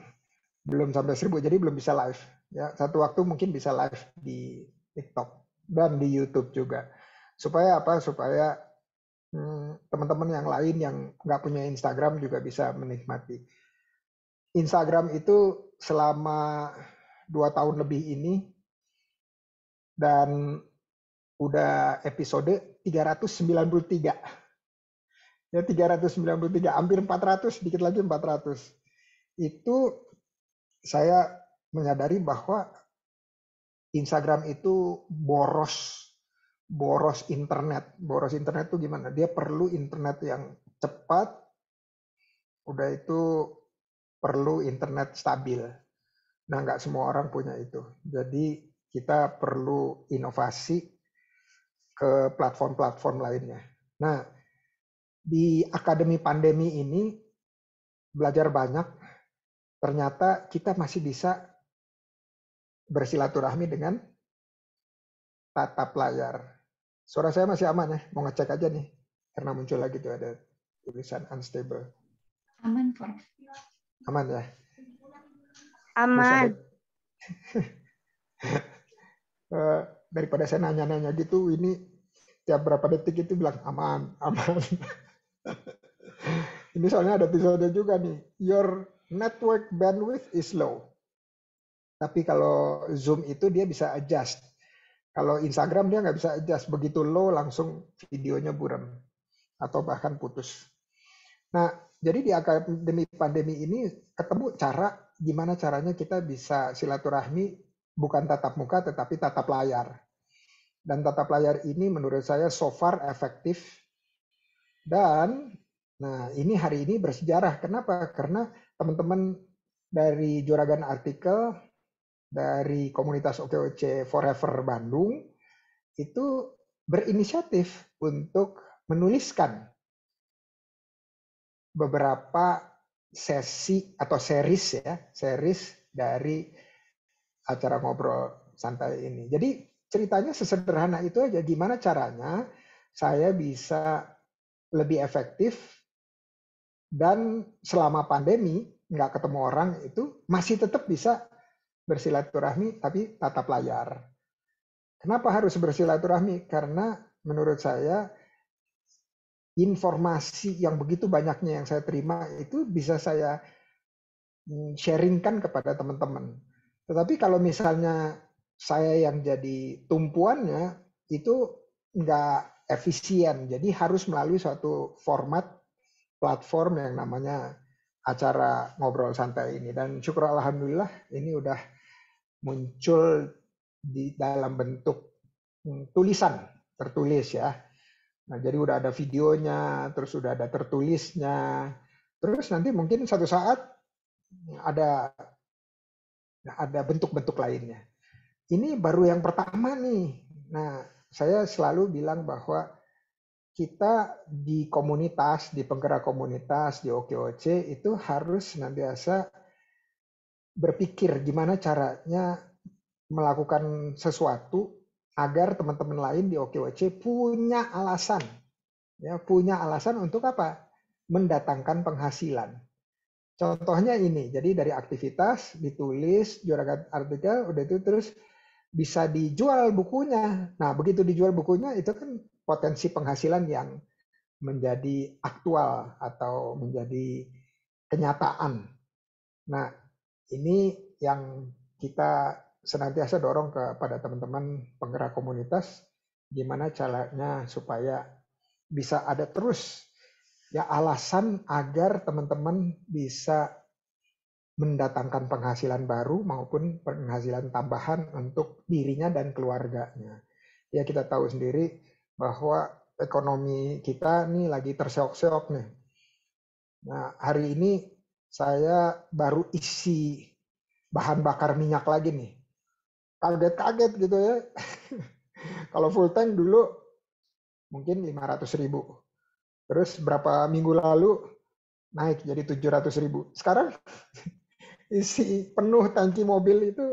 belum sampai 1000, jadi belum bisa live. Ya, satu waktu mungkin bisa live di TikTok dan di YouTube juga. Supaya apa? Supaya teman-teman yang lain yang nggak punya Instagram juga bisa menikmati. Instagram itu selama 2 tahun lebih ini, dan udah episode 393. Ya 393, hampir 400, sedikit lagi 400. Itu saya menyadari bahwa Instagram itu boros internet. Boros internet itu gimana? Dia perlu internet yang cepat, udah itu perlu internet stabil. Nah, nggak semua orang punya itu. Jadi kita perlu inovasi ke platform-platform lainnya. Nah, di akademi pandemi ini belajar banyak. Ternyata kita masih bisa bersilaturahmi dengan tatap layar. Suara saya masih aman ya? Mau ngecek aja nih. Karena muncul lagi tuh ada tulisan unstable. Aman, Prof. Aman ya? Aman. Daripada saya nanya-nanya gitu, ini tiap berapa detik itu bilang aman, aman. Ini soalnya ada episode juga nih. Your network bandwidth is low. Tapi kalau Zoom itu dia bisa adjust. Kalau Instagram dia nggak bisa adjust. Begitu low langsung videonya buram. Atau bahkan putus. Nah, jadi di akademi pandemi ini ketemu cara gimana caranya kita bisa silaturahmi bukan tatap muka tetapi tatap layar. Dan tatap layar ini menurut saya so far efektif. Dan nah ini hari ini bersejarah. Kenapa? Karena teman-teman dari Juragan Artikel, dari komunitas OKOC Forever Bandung, itu berinisiatif untuk menuliskan beberapa sesi atau series dari acara ngobrol santai ini. Jadi ceritanya sesederhana itu aja, gimana caranya saya bisa lebih efektif Dan selama pandemi nggak ketemu orang itu masih tetap bisa bersilaturahmi tapi tatap layar. Kenapa harus bersilaturahmi? Karena menurut saya informasi yang begitu banyaknya yang saya terima itu bisa saya sharingkan kepada teman-teman. Tetapi kalau misalnya saya yang jadi tumpuannya itu nggak efisien. Jadi harus melalui suatu format platform yang namanya acara ngobrol santai ini. Dan syukur alhamdulillah ini udah muncul di dalam bentuk tulisan, tertulis ya. Nah, jadi udah ada videonya, terus udah ada tertulisnya. Terus nanti mungkin satu saat ada bentuk-bentuk lainnya. Ini baru yang pertama nih. Nah, saya selalu bilang bahwa kita di komunitas, di penggerak komunitas, di OKOC itu harus senantiasa berpikir gimana caranya melakukan sesuatu agar teman-teman lain di OKOC punya alasan. Ya, punya alasan untuk apa? Mendatangkan penghasilan. Contohnya ini, jadi dari aktivitas ditulis, juara artikel, udah itu terus bisa dijual bukunya. Nah, begitu dijual bukunya itu kan potensi penghasilan yang menjadi aktual atau menjadi kenyataan. Nah, ini yang kita senantiasa dorong kepada teman-teman penggerak komunitas, gimana caranya supaya bisa ada terus ya alasan agar teman-teman bisa mendatangkan penghasilan baru maupun penghasilan tambahan untuk dirinya dan keluarganya. Ya kita tahu sendiri bahwa ekonomi kita nih lagi terseok-seok nih. Nah hari ini saya baru isi bahan bakar minyak lagi nih. Kaget-kaget gitu ya. Kalau full tank dulu mungkin 500.000. Terus berapa minggu lalu naik jadi 700.000. Sekarang isi penuh tangki mobil itu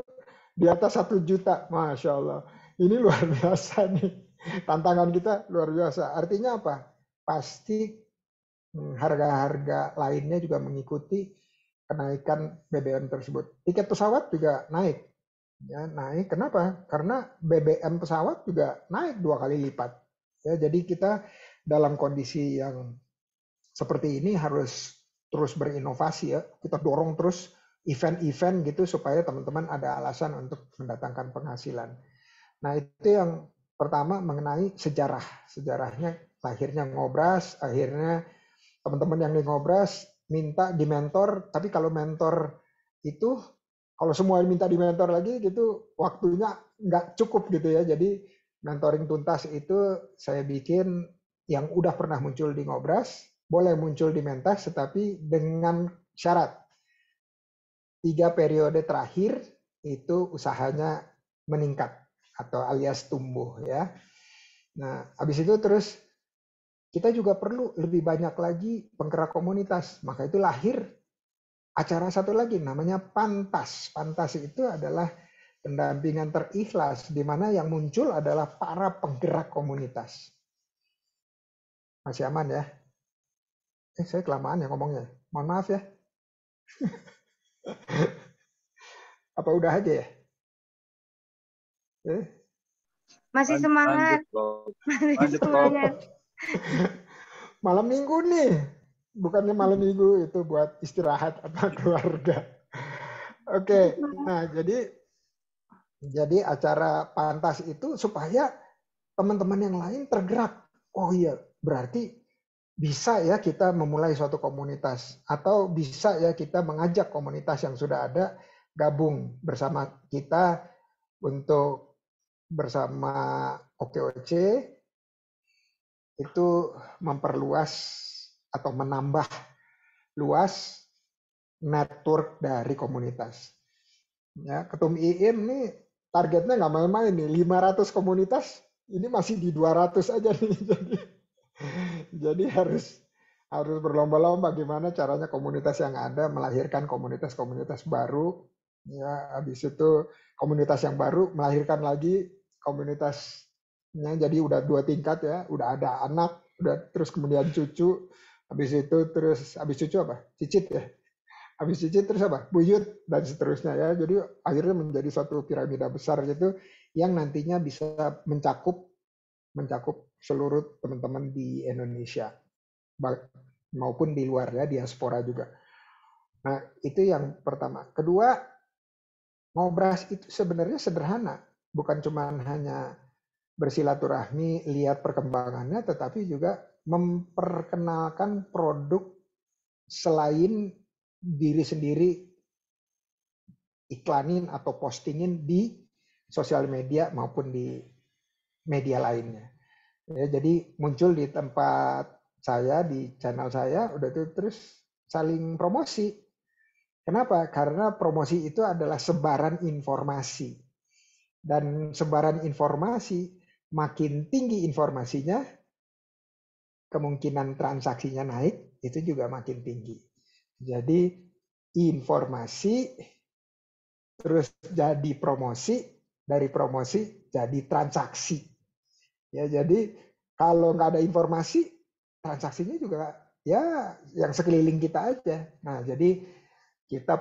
di atas 1 juta. Masya Allah. Ini luar biasa nih. Tantangan kita luar biasa. Artinya apa? Pasti harga-harga lainnya juga mengikuti kenaikan BBM tersebut. Tiket pesawat juga naik. Ya, naik. Kenapa? Karena BBM pesawat juga naik 2 kali lipat. Ya, jadi kita dalam kondisi yang seperti ini harus terus berinovasi ya. Kita dorong terus event-event gitu supaya teman-teman ada alasan untuk mendatangkan penghasilan. Nah, itu yang pertama mengenai sejarah. Sejarahnya lahirnya Ngobras, akhirnya teman-teman yang di Ngobras minta di mentor, tapi kalau mentor itu kalau semua minta di mentor lagi gitu waktunya nggak cukup gitu ya. Jadi mentoring tuntas itu saya bikin yang udah pernah muncul di Ngobras, boleh muncul di Mentas tetapi dengan syarat 3 periode terakhir itu usahanya meningkat atau alias tumbuh ya. Nah, habis itu terus kita juga perlu lebih banyak lagi penggerak komunitas. Maka itu lahir acara satu lagi namanya Pantas. Pantas itu adalah pendampingan terikhlas di mana yang muncul adalah para penggerak komunitas. Masih aman ya? Saya kelamaan ya ngomongnya. Mohon maaf ya. Apa udah aja ya? Masih semangat. Masih semangat. Malam minggu nih. Bukannya malam minggu itu buat istirahat atau keluarga. Oke. Nah, jadi acara Pantas itu supaya teman-teman yang lain tergerak. Oh iya, berarti bisa ya kita memulai suatu komunitas atau bisa ya kita mengajak komunitas yang sudah ada gabung bersama kita untuk bersama OKOC itu memperluas atau menambah luas network dari komunitas. Ya, Ketum IIM nih targetnya nggak main-main nih, 500 komunitas, ini masih di 200 aja nih. Jadi harus berlomba-lomba gimana caranya komunitas yang ada melahirkan komunitas-komunitas baru. Ya, habis itu komunitas yang baru melahirkan lagi komunitasnya, jadi udah 2 tingkat ya, udah ada anak, udah terus kemudian cucu, habis itu terus habis cucu apa? Cicit ya. Habis cicit terus apa? Buyut dan seterusnya ya. Jadi akhirnya menjadi suatu piramida besar gitu yang nantinya bisa mencakup seluruh teman-teman di Indonesia maupun di luar ya, diaspora juga. Nah, itu yang pertama. Kedua, ngobras itu sebenarnya sederhana, bukan cuma hanya bersilaturahmi, lihat perkembangannya, tetapi juga memperkenalkan produk selain diri sendiri iklanin atau postingin di sosial media maupun di media lainnya. Ya, jadi muncul di tempat saya, di channel saya, udah itu terus saling promosi. Kenapa? Karena promosi itu adalah sebaran informasi. Dan sebaran informasi, makin tinggi informasinya, kemungkinan transaksinya naik, itu juga makin tinggi. Jadi informasi, terus jadi promosi, dari promosi jadi transaksi. Ya, jadi kalau nggak ada informasi, transaksinya juga ya yang sekeliling kita aja. Nah, jadi kita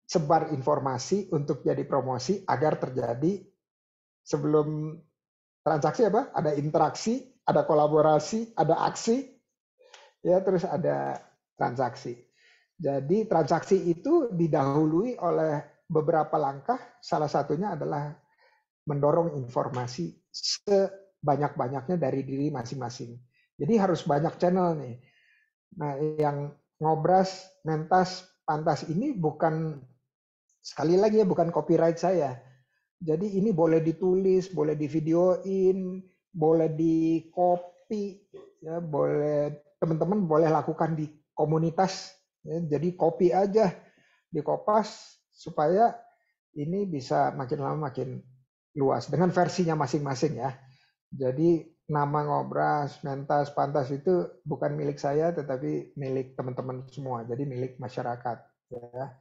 sebar informasi untuk jadi promosi agar terjadi sebelum transaksi apa? Ada interaksi, ada kolaborasi, ada aksi, ya terus ada transaksi. Jadi transaksi itu didahului oleh beberapa langkah, salah satunya adalah mendorong informasi sebanyak-banyaknya dari diri masing-masing. Jadi harus banyak channel nih. Nah, yang ngobras, mentas, pantas ini bukan, sekali lagi ya, bukan copyright saya. Jadi ini boleh ditulis, boleh divideoin, boleh di copy, ya, boleh teman-teman boleh lakukan di komunitas. Ya, jadi copy aja di Kopas supaya ini bisa makin lama makin luas dengan versinya masing-masing ya. Jadi nama ngobras, mentas, pantas itu bukan milik saya tetapi milik teman-teman semua. Jadi milik masyarakat ya.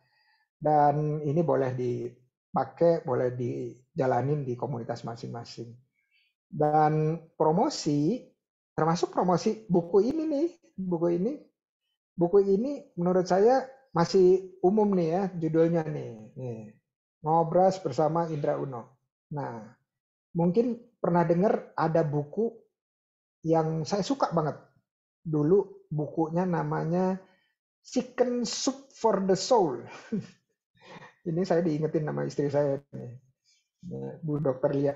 Dan ini boleh dipakai, boleh dijalanin di komunitas masing-masing. Dan promosi, termasuk promosi buku ini nih, buku ini menurut saya masih umum nih ya, judulnya nih. Ngobras bersama Indra Uno. Nah, mungkin pernah dengar ada buku yang saya suka banget. Dulu bukunya namanya Chicken Soup for the Soul. Ini saya diingetin nama istri saya, Bu Dokter Lia.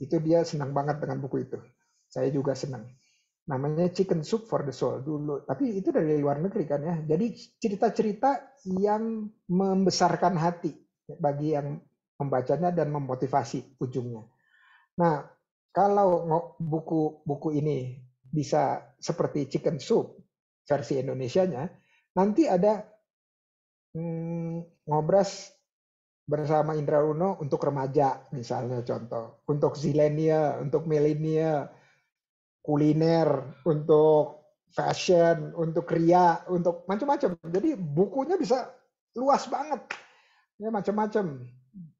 Itu dia senang banget dengan buku itu. Saya juga senang. Namanya Chicken Soup for the Soul dulu. Tapi itu dari luar negeri kan ya. Jadi cerita-cerita yang membesarkan hati bagi yang membacanya dan memotivasi ujungnya. Nah, kalau buku ini bisa seperti Chicken Soup versi Indonesianya, nanti ada ngobras bersama Indra Uno untuk remaja misalnya contoh, untuk zilenial, untuk milenial, kuliner, untuk fashion, untuk kria, untuk macam-macam. Jadi bukunya bisa luas banget, ya macam-macam.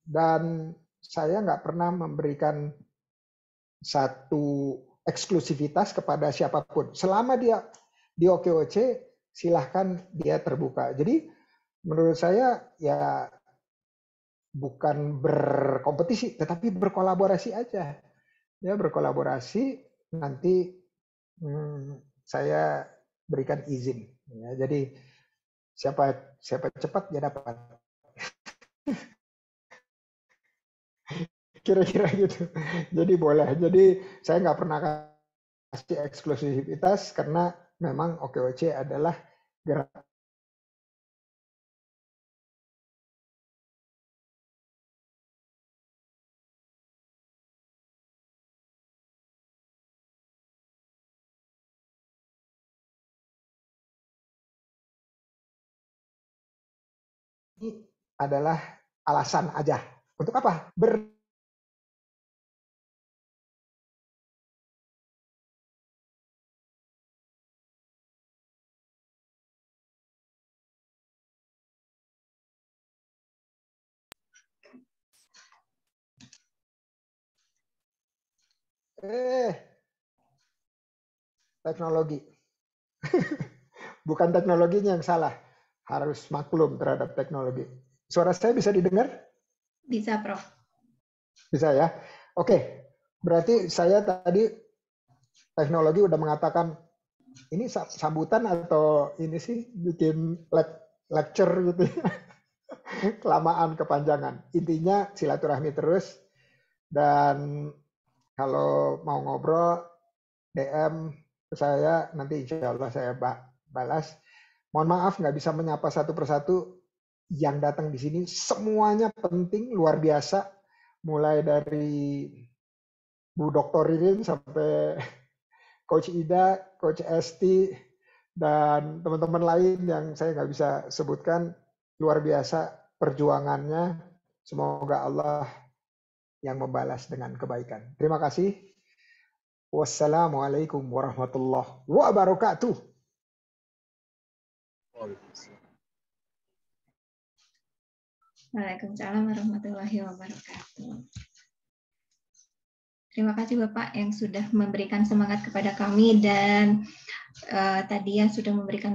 Dan saya nggak pernah memberikan satu eksklusivitas kepada siapapun. Selama dia di OKOC, silahkan dia terbuka. Jadi menurut saya ya bukan berkompetisi, tetapi berkolaborasi aja. Ya berkolaborasi, nanti saya berikan izin. Ya, jadi siapa cepat dia dapat. Kira-kira gitu. Jadi boleh. Jadi saya nggak pernah kasih eksklusivitas karena memang OKOC adalah gerak ini adalah alasan aja. Untuk apa? Teknologi. Bukan teknologinya yang salah, harus maklum terhadap teknologi. Suara saya bisa didengar? Bisa, Prof. Bisa ya? Oke, berarti saya tadi teknologi udah mengatakan ini sambutan atau ini sih bikin lecture gitu ya. Kelamaan, kepanjangan. Intinya silaturahmi terus, dan kalau mau ngobrol DM ke saya, nanti insya Allah saya balas. Mohon maaf nggak bisa menyapa satu persatu yang datang di sini. Semuanya penting, luar biasa. Mulai dari Bu Dr. Ririn sampai Coach Ida, Coach Esti, dan teman-teman lain yang saya nggak bisa sebutkan. Luar biasa perjuangannya. Semoga Allah yang membalas dengan kebaikan. Terima kasih. Wassalamualaikum warahmatullahi wabarakatuh. Waalaikumsalam warahmatullahi wabarakatuh. Terima kasih Bapak yang sudah memberikan semangat kepada kami dan tadi yang sudah memberikan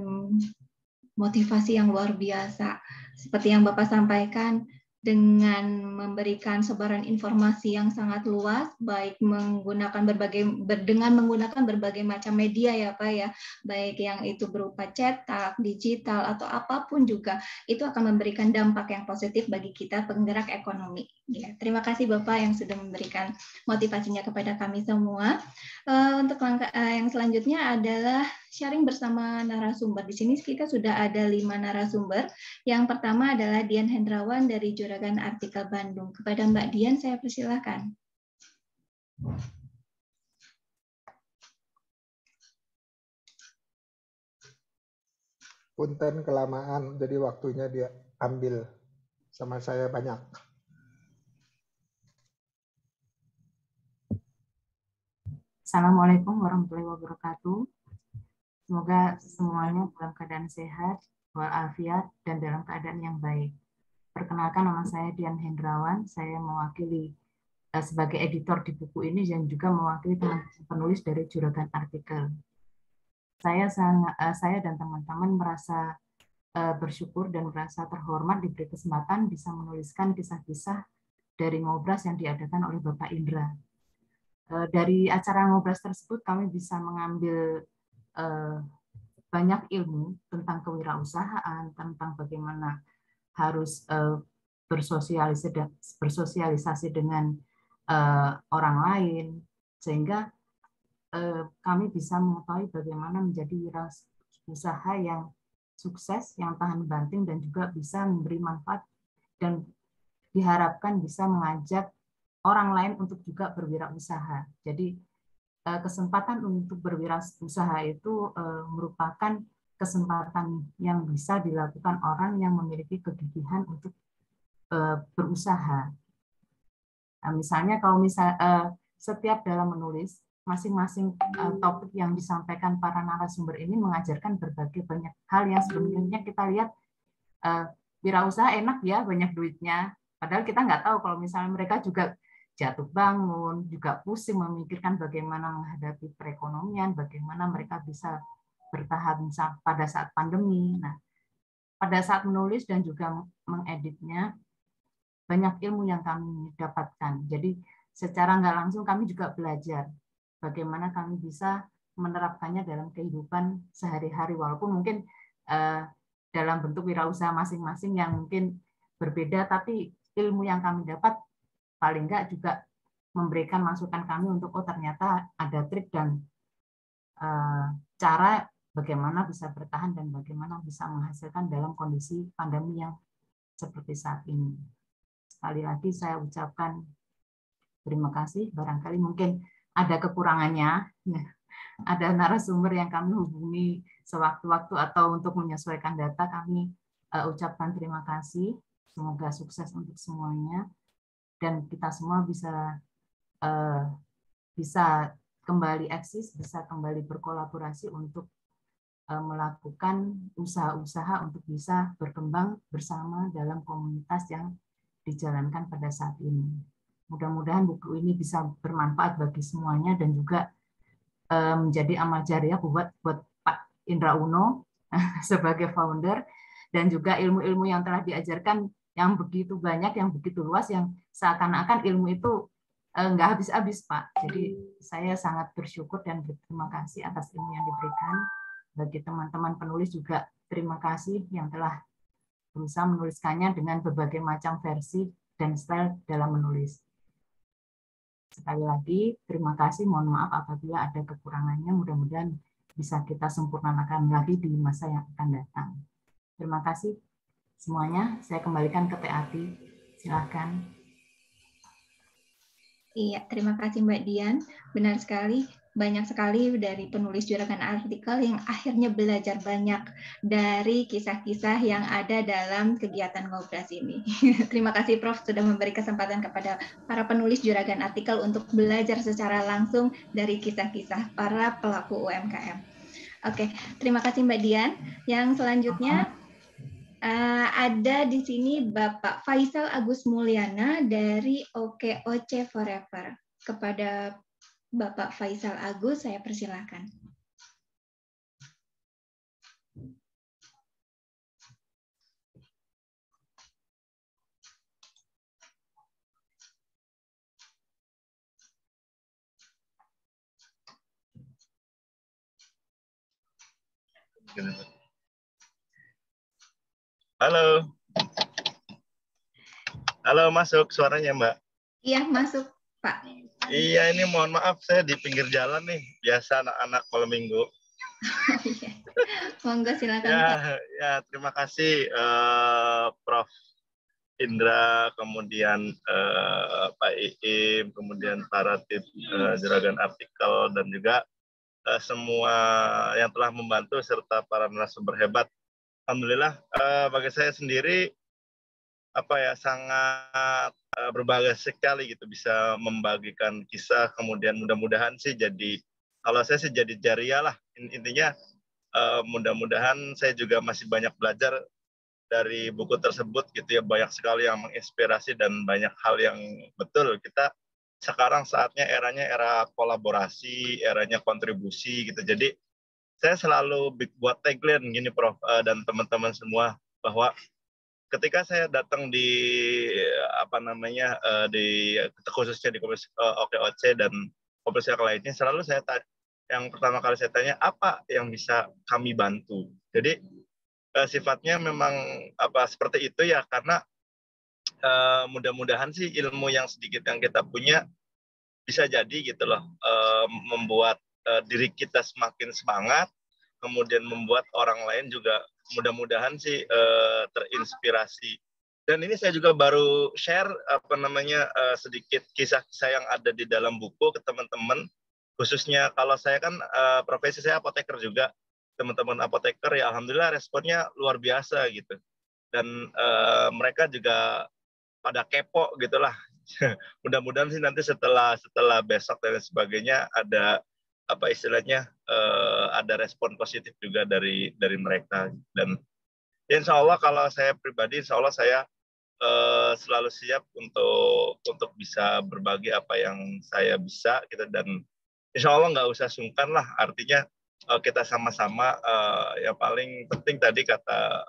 motivasi yang luar biasa. Seperti yang Bapak sampaikan, dengan memberikan sebaran informasi yang sangat luas, baik menggunakan menggunakan berbagai macam media ya Pak ya, baik yang itu berupa cetak, digital atau apapun juga, itu akan memberikan dampak yang positif bagi kita penggerak ekonomi. Ya, terima kasih Bapak yang sudah memberikan motivasinya kepada kami semua. Untuk langkah yang selanjutnya adalah sharing bersama narasumber. Di sini kita sudah ada 5 narasumber. Yang pertama adalah Dian Hendrawan dari Juragan Artikel Bandung. Kepada Mbak Dian, saya persilakan. Punten kelamaan, jadi waktunya dia ambil sama saya banyak. Assalamualaikum warahmatullahi wabarakatuh. Semoga semuanya dalam keadaan sehat, walafiat, dan dalam keadaan yang baik. Perkenalkan, nama saya Dian Hendrawan. Saya mewakili sebagai editor di buku ini dan juga mewakili teman-teman penulis dari Juragan Artikel. Saya dan teman-teman merasa bersyukur dan merasa terhormat diberi kesempatan bisa menuliskan kisah-kisah dari Ngobras yang diadakan oleh Bapak Indra. Dari acara Ngobras tersebut kami bisa mengambil banyak ilmu tentang kewirausahaan, tentang bagaimana harus bersosialisasi dengan orang lain, sehingga kami bisa mengetahui bagaimana menjadi wirausaha yang sukses, yang tahan banting, dan juga bisa memberi manfaat dan diharapkan bisa mengajak orang lain untuk juga berwirausaha. Jadi kesempatan untuk berwirausaha itu merupakan kesempatan yang bisa dilakukan orang yang memiliki kegigihan untuk berusaha. Nah, misalnya kalau setiap dalam menulis, masing-masing topik yang disampaikan para narasumber ini mengajarkan berbagai banyak hal yang sebenarnya kita lihat wirausaha enak ya, banyak duitnya. Padahal kita nggak tahu kalau misalnya mereka juga jatuh bangun, juga pusing memikirkan bagaimana menghadapi perekonomian, bagaimana mereka bisa bertahan pada saat pandemi. Nah, pada saat menulis dan juga mengeditnya, banyak ilmu yang kami dapatkan. Jadi secara nggak langsung kami juga belajar bagaimana kami bisa menerapkannya dalam kehidupan sehari-hari, walaupun mungkin dalam bentuk wirausaha masing-masing yang mungkin berbeda, tapi ilmu yang kami dapat paling nggak juga memberikan masukan kami untuk ternyata ada trik dan cara bagaimana bisa bertahan dan bagaimana bisa menghasilkan dalam kondisi pandemi yang seperti saat ini. Sekali lagi saya ucapkan terima kasih. Barangkali mungkin ada kekurangannya, ada narasumber yang kami hubungi sewaktu-waktu atau untuk menyesuaikan data, kami ucapkan terima kasih. Semoga sukses untuk semuanya. Dan kita semua bisa kembali eksis, bisa kembali berkolaborasi untuk melakukan usaha-usaha untuk bisa berkembang bersama dalam komunitas yang dijalankan pada saat ini. Mudah-mudahan buku ini bisa bermanfaat bagi semuanya dan juga menjadi amal jariah buat Pak Indra Uno sebagai founder, dan juga ilmu-ilmu yang telah diajarkan yang begitu banyak, yang begitu luas, yang seakan-akan ilmu itu nggak habis-habis, Pak. Jadi saya sangat bersyukur dan berterima kasih atas ilmu yang diberikan. Bagi teman-teman penulis juga terima kasih yang telah berusaha menuliskannya dengan berbagai macam versi dan style dalam menulis. Sekali lagi, terima kasih. Mohon maaf apabila ada kekurangannya. Mudah-mudahan bisa kita sempurnakan lagi di masa yang akan datang. Terima kasih semuanya. Saya kembalikan ke Teati. Silakan. Iya, terima kasih Mbak Dian. Benar sekali, banyak sekali dari penulis juragan artikel yang akhirnya belajar banyak dari kisah-kisah yang ada dalam kegiatan Ngobras ini. Terima kasih Prof sudah memberi kesempatan kepada para penulis juragan artikel untuk belajar secara langsung dari kisah-kisah para pelaku UMKM. Oke, terima kasih Mbak Dian. Yang selanjutnya ada di sini Bapak Faisal Agus Mulyana dari OKOC Forever. Kepada Bapak Faisal Agus, saya persilakan. Halo. Halo, masuk suaranya, Mbak? Iya, masuk, Pak. Iya, ini mohon maaf, saya di pinggir jalan nih. Biasa anak-anak malam minggu. Monggo, silakan, ya, Pak. Ya, terima kasih Prof. Indra, kemudian Pak Iim, kemudian para tim juragan artikel, dan juga semua yang telah membantu, serta para narasumber hebat. Alhamdulillah, bagi saya sendiri sangat berbahagia sekali gitu bisa membagikan kisah. Kemudian mudah-mudahan sih jadi, kalau saya sih jadi jariah lah, intinya mudah-mudahan saya juga masih banyak belajar dari buku tersebut gitu ya. Banyak sekali yang menginspirasi dan banyak hal yang betul kita sekarang saatnya eranya era kolaborasi, eranya kontribusi gitu. Jadi saya selalu buat tagline gini Prof dan teman-teman semua, bahwa ketika saya datang di di khususnya di Komisi OKOC dan komisi yang lainnya, selalu saya yang pertama kali saya tanya, apa yang bisa kami bantu. Jadi sifatnya memang seperti itu ya, karena mudah-mudahan sih ilmu yang sedikit yang kita punya bisa jadi gitu loh, membuat diri kita semakin semangat, kemudian membuat orang lain juga mudah-mudahan sih terinspirasi. Dan ini saya juga baru share sedikit kisah-kisah yang ada di dalam buku ke teman-teman, khususnya kalau saya kan profesi saya apoteker juga, teman-teman apoteker ya alhamdulillah responnya luar biasa gitu, dan mereka juga pada kepo gitulah. Mudah-mudahan sih nanti setelah besok dan sebagainya ada ada respon positif juga dari mereka. Dan insya Allah kalau saya pribadi, insya Allah saya selalu siap untuk bisa berbagi apa yang saya bisa gitu, dan insya Allah nggak usah sungkan lah, artinya kita sama-sama, yang paling penting tadi kata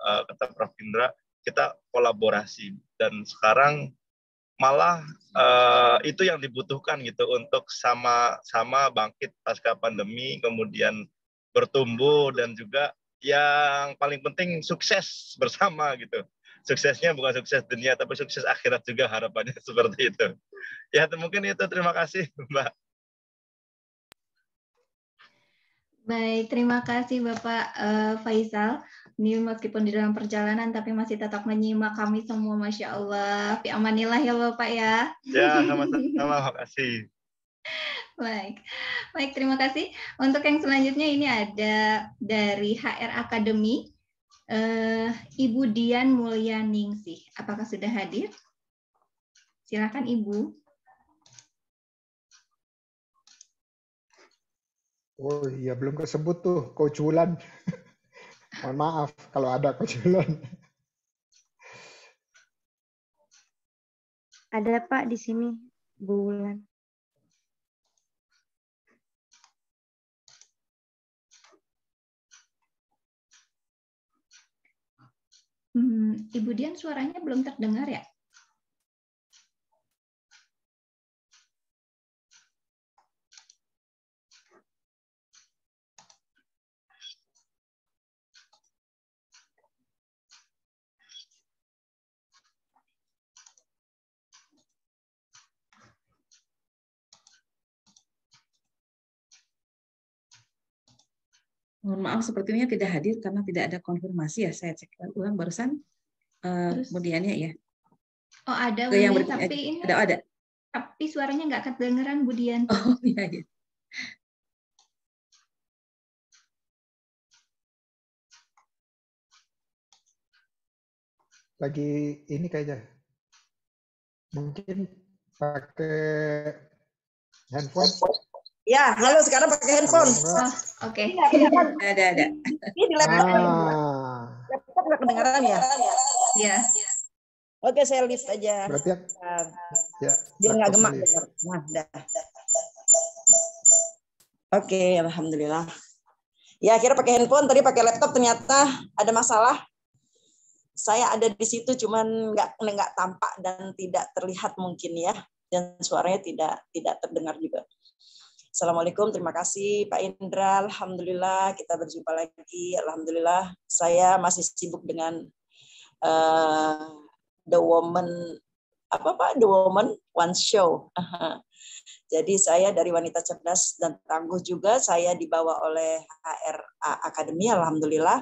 Prof. Indra, kita kolaborasi, dan sekarang malah itu yang dibutuhkan gitu, untuk sama-sama bangkit pasca pandemi, kemudian bertumbuh, dan juga yang paling penting sukses bersama gitu. Suksesnya bukan sukses dunia, tapi sukses akhirat juga, harapannya seperti itu. Ya mungkin itu, terima kasih Mbak. Baik, terima kasih Bapak Faisal. Ini meskipun di dalam perjalanan, tapi masih tetap menyimak kami semua, Masya Allah. Fi amanillah ya Bapak ya. Ya, sama-sama, makasih. Baik, terima kasih. Untuk yang selanjutnya ini ada dari HR Academy, Ibu Dian Mulyaningsih. Apakah sudah hadir? Silakan Ibu. Oh iya, belum kesebut tuh Coach Wulan. Mohon maaf kalau ada Coach Wulan. Ada Pak di sini, Bu Wulan. Ibu Dian suaranya belum terdengar ya? Mohon maaf, sepertinya tidak hadir karena tidak ada konfirmasi ya. Saya cek ulang barusan. Kemudiannya ya. Oh ada, yang tapi ini ada. Tapi suaranya nggak kedengeran, Bu Dian. Oh iya, iya. Lagi ini kayaknya. Mungkin pakai handphone. Ya, halo, sekarang pakai handphone. Oke. Ada. Ini di laptop. Laptop nggak kedengaran ya? Iya. Oke, saya lift aja. Berarti ya, biar nggak gemak. Nah, dah. Oke, alhamdulillah. Ya, akhirnya pakai handphone, tadi pakai laptop ternyata ada masalah. Saya ada di situ cuman nggak tampak dan tidak terlihat mungkin ya, dan suaranya tidak terdengar juga. Assalamualaikum, terima kasih Pak Indra. Alhamdulillah kita berjumpa lagi. Alhamdulillah saya masih sibuk dengan The Woman One Show. Jadi saya dari Wanita Cerdas dan Tangguh juga, saya dibawa oleh HRA Academy, alhamdulillah.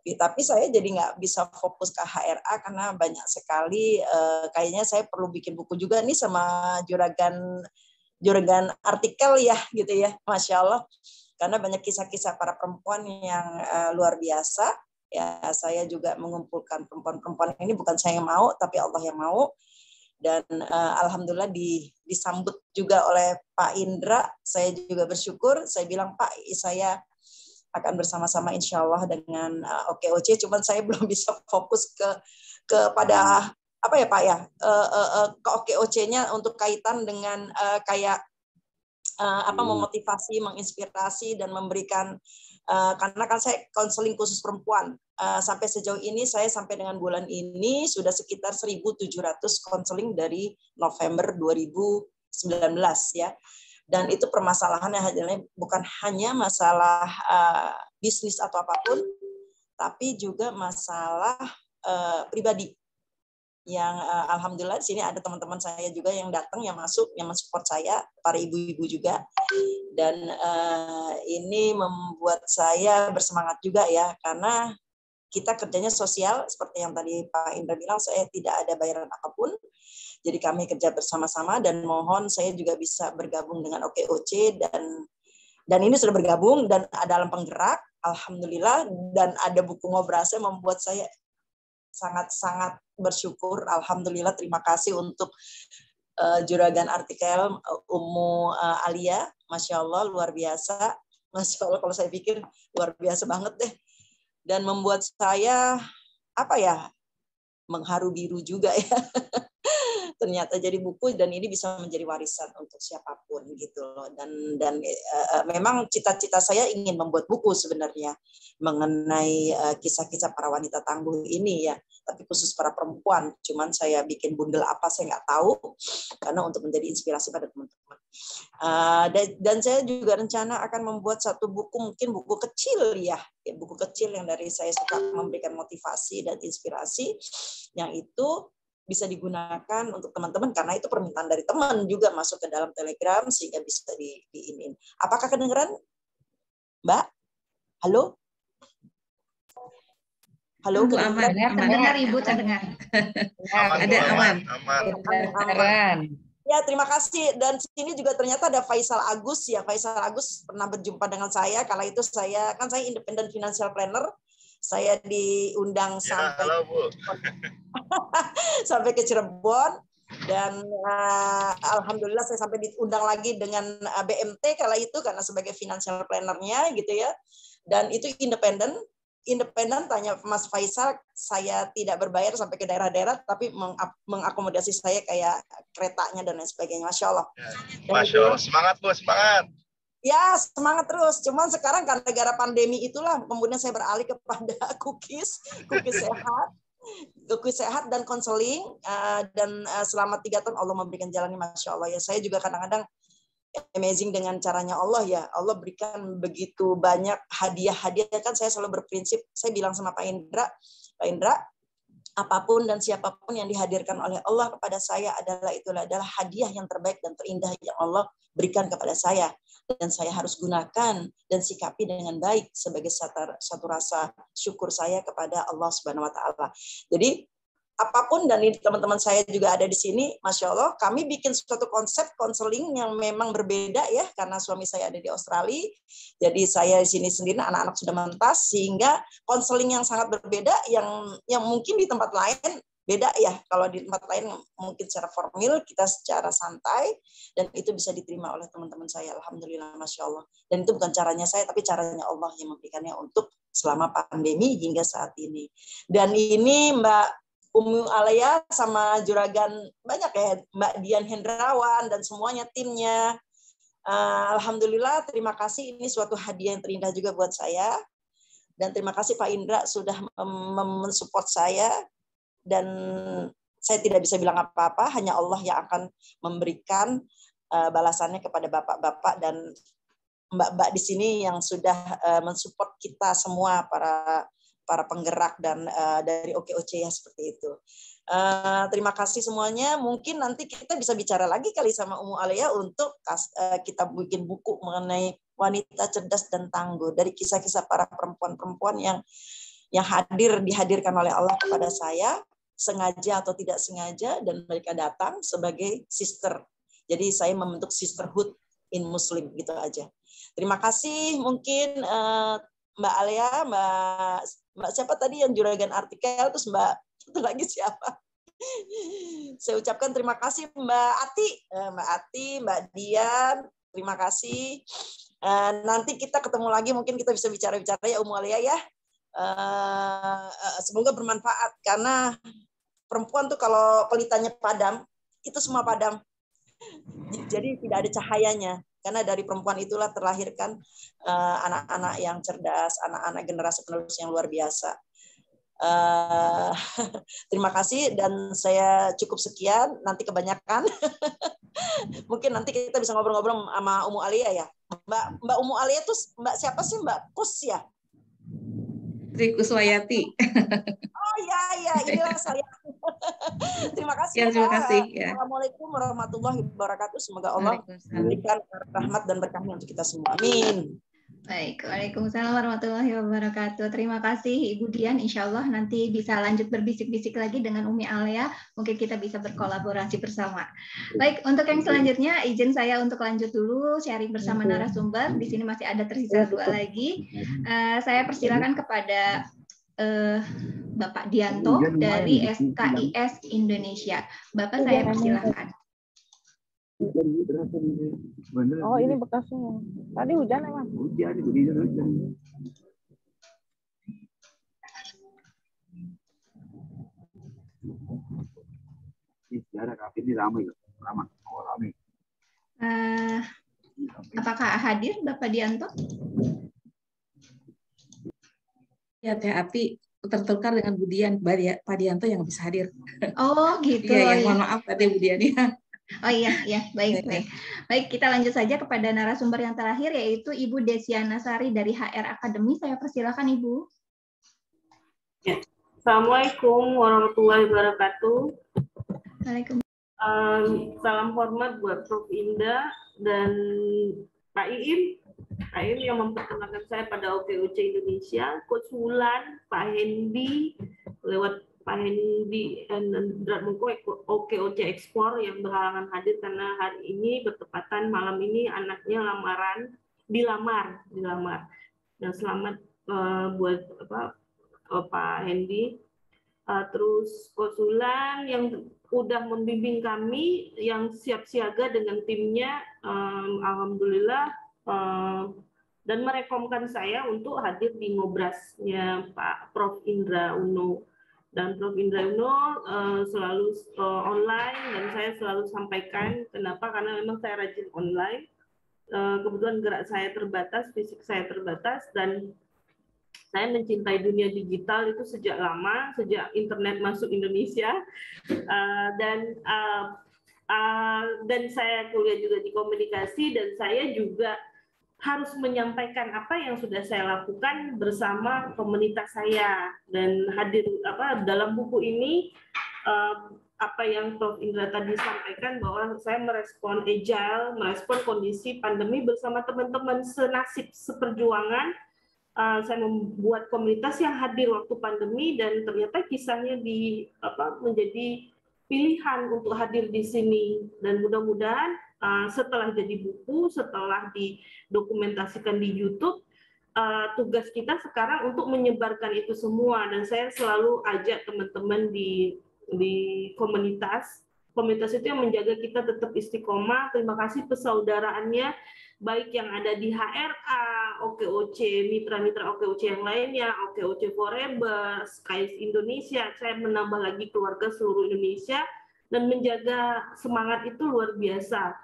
Tapi saya jadi nggak bisa fokus ke HRA karena banyak sekali. Kayaknya saya perlu bikin buku juga nih sama juragan artikel ya, gitu ya, Masya Allah. Karena banyak kisah-kisah para perempuan yang luar biasa. Ya, saya juga mengumpulkan perempuan-perempuan ini, bukan saya yang mau, tapi Allah yang mau. Dan alhamdulillah disambut juga oleh Pak Indra. Saya juga bersyukur. Saya bilang, Pak, saya akan bersama-sama insya Allah dengan OKOC. Cuman saya belum bisa fokus kepada apa ya Pak ya, ke OKOC-nya untuk kaitan dengan kayak memotivasi, menginspirasi dan memberikan, karena kan saya konseling khusus perempuan. Sampai sejauh ini saya sampai dengan bulan ini sudah sekitar 1.700 konseling dari November 2019 ya. Dan itu permasalahannya bukan hanya masalah bisnis atau apapun, tapi juga masalah pribadi. Yang alhamdulillah di sini ada teman-teman saya juga yang datang, yang masuk, yang mensupport saya, para ibu-ibu juga. Dan ini membuat saya bersemangat juga ya, karena kita kerjanya sosial, seperti yang tadi Pak Indra bilang, saya tidak ada bayaran apapun. Jadi kami kerja bersama-sama dan mohon saya juga bisa bergabung dengan OKOC dan ini sudah bergabung dan ada dalam penggerak, alhamdulillah, dan ada buku ngobrasnya membuat saya sangat-sangat bersyukur. Alhamdulillah, terima kasih untuk juragan artikel Ummu Alia, Masya Allah, luar biasa. Masya Allah, kalau saya pikir luar biasa banget deh. Dan membuat saya, mengharu biru juga ya. Ternyata jadi buku dan ini bisa menjadi warisan untuk siapapun gitu loh. Dan memang cita-cita saya ingin membuat buku sebenarnya mengenai kisah-kisah para wanita tangguh ini ya, tapi khusus para perempuan. Cuman saya bikin bundel apa saya nggak tahu, karena untuk menjadi inspirasi pada teman-teman. Dan saya juga rencana akan membuat satu buku, mungkin buku kecil ya, buku kecil yang dari saya suka memberikan motivasi dan inspirasi, yang itu bisa digunakan untuk teman-teman karena itu permintaan dari teman juga masuk ke dalam Telegram sehingga bisa diinin. Apakah kedengeran, Mbak? Halo? Halo, terdengar Ibu, terdengar. Ada aman. Ya, terima kasih. Dan sini juga ternyata ada Faisal Agus ya. Faisal Agus pernah berjumpa dengan saya. Kala itu saya independent financial planner. Saya diundang sampai sampai ke Cirebon dan alhamdulillah saya sampai diundang lagi dengan BMT kala itu karena sebagai financial planner-nya gitu ya. Dan itu independen, tanya Mas Faisal, saya tidak berbayar sampai ke daerah-daerah tapi mengakomodasi saya kayak keretanya dan lain sebagainya. Masya Allah. Masya Allah, semangat Bu, semangat. Ya, semangat terus. Cuman sekarang karena gara pandemi itulah, kemudian saya beralih kepada cookies sehat dan konseling. Dan selama 3 tahun Allah memberikan jalannya, Masya Allah ya. Saya juga kadang-kadang amazing dengan caranya Allah ya. Allah berikan begitu banyak hadiah-hadiah. Kan saya selalu berprinsip, saya bilang sama Pak Indra, apapun dan siapapun yang dihadirkan oleh Allah kepada saya adalah hadiah yang terbaik dan terindah yang Allah berikan kepada saya, dan saya harus gunakan dan sikapi dengan baik sebagai satu rasa syukur saya kepada Allah Subhanahu wa taala. Jadi apapun, dan ini teman-teman saya juga ada di sini, Masya Allah, kami bikin suatu konsep konseling yang memang berbeda ya, karena suami saya ada di Australia, jadi saya di sini sendiri, anak-anak sudah mentas, sehingga konseling yang sangat berbeda, yang mungkin di tempat lain beda ya, kalau di tempat lain mungkin secara formal, kita secara santai, dan itu bisa diterima oleh teman-teman saya, Alhamdulillah, Masya Allah. Dan itu bukan caranya saya, tapi caranya Allah yang memberikannya untuk selama pandemi hingga saat ini. Dan ini Mbak Ummu Alaya sama juragan banyak ya, Mbak Dian Hendrawan dan semuanya timnya. Alhamdulillah, terima kasih, ini suatu hadiah yang terindah juga buat saya. Dan terima kasih Pak Indra sudah mensupport saya, dan saya tidak bisa bilang apa-apa, hanya Allah yang akan memberikan balasannya kepada bapak-bapak dan mbak-mbak di sini yang sudah mensupport kita semua, para penggerak dan dari OKOC ya, seperti itu. Terima kasih semuanya. Mungkin nanti kita bisa bicara lagi kali sama Ummu Alaya untuk kita bikin buku mengenai wanita cerdas dan tangguh, dari kisah-kisah para perempuan-perempuan yang dihadirkan oleh Allah kepada saya, sengaja atau tidak sengaja, dan mereka datang sebagai sister. Jadi saya membentuk sisterhood in Muslim, gitu aja. Terima kasih. Mungkin Mbak Alea, Mbak siapa tadi yang juragan artikel, terus Mbak itu lagi siapa? Saya ucapkan terima kasih Mbak Ati, Mbak Dian, terima kasih. Nanti kita ketemu lagi, mungkin kita bisa bicara-bicara ya Ummu Alea ya. Semoga bermanfaat, karena perempuan tuh kalau pelitanya padam, itu semua padam. Jadi tidak ada cahayanya, karena dari perempuan itulah terlahirkan anak-anak yang cerdas, anak-anak generasi penerus yang luar biasa. Terima kasih, dan saya cukup sekian, nanti kebanyakan. Mungkin nanti kita bisa ngobrol-ngobrol sama Ummu Alea ya. Mbak Ummu Alea tuh Mbak siapa sih, Mbak Kus ya? Tri Kuswayati. Oh ya, inilah saya. Terima kasih. Ya, terima kasih. Ya. Assalamualaikum warahmatullahi wabarakatuh. Semoga Allah memberikan rahmat dan berkahnya untuk kita semua. Amin. Baik, Waalaikumsalam warahmatullahi wabarakatuh. Terima kasih Ibu Dian. Insya Allah nanti bisa lanjut berbisik-bisik lagi dengan Umi Alea. Mungkin kita bisa berkolaborasi bersama. Baik, untuk yang selanjutnya izin saya untuk lanjut dulu sharing bersama narasumber. Di sini masih ada tersisa 2 lagi. Saya persilakan kepada Bapak Dianto dari SKIS Indonesia. Bapak, saya persilakan. Oh, ini bekasnya. Tadi hujan emang? Hujan. Sejarah kafe ini ramai. Apakah hadir Bapak Dianto? Ya, Teh Ati tertukar dengan Bu Dian, Pak Dianto yang bisa hadir. Oh, gitu. Iya, ya, mohon maaf tadi Bu Dian ya. Oh iya, baik. Baik, kita lanjut saja kepada narasumber yang terakhir, yaitu Ibu Desiana Sari dari HR Academy. Saya persilakan Ibu. Ya. Assalamualaikum warahmatullahi wabarakatuh. Waalaikumsalam. Salam hormat buat Prof. Indah dan Pak Iim. Pak Iim yang memperkenalkan saya pada OKOC Indonesia, Coach Wulan, Pak Hendi, lewat Pak Hendi dan OKOC Ekspor yang berhalangan hadir karena hari ini bertepatan malam ini anaknya dilamar. Dan selamat buat Pak Hendi. Terus Coach Wulan yang udah membimbing kami, yang siap siaga dengan timnya, alhamdulillah, dan merekomkan saya untuk hadir di ngobrasnya Pak Prof. Indra Uno. Dan Prof. Indra Uno selalu online, dan saya selalu sampaikan kenapa, karena memang saya rajin online. kebetulan gerak saya terbatas, fisik saya terbatas, dan saya mencintai dunia digital itu sejak lama, sejak internet masuk Indonesia, dan saya kuliah juga di komunikasi, dan saya juga harus menyampaikan apa yang sudah saya lakukan bersama komunitas saya. Dan hadir dalam buku ini, apa yang Prof. Indra tadi sampaikan, bahwa saya merespon agile, merespon kondisi pandemi bersama teman-teman senasib seperjuangan. Saya membuat komunitas yang hadir waktu pandemi, dan ternyata kisahnya menjadi pilihan untuk hadir di sini. Dan mudah-mudahan setelah jadi buku, setelah didokumentasikan di YouTube, tugas kita sekarang untuk menyebarkan itu semua. Dan saya selalu ajak teman-teman di komunitas itu yang menjaga kita tetap istiqomah. Terima kasih persaudaraannya, baik yang ada di HRA, OKOC, mitra-mitra OKOC yang lainnya, OKOC Forever, Skies Indonesia. Saya menambah lagi keluarga seluruh Indonesia, dan menjaga semangat itu luar biasa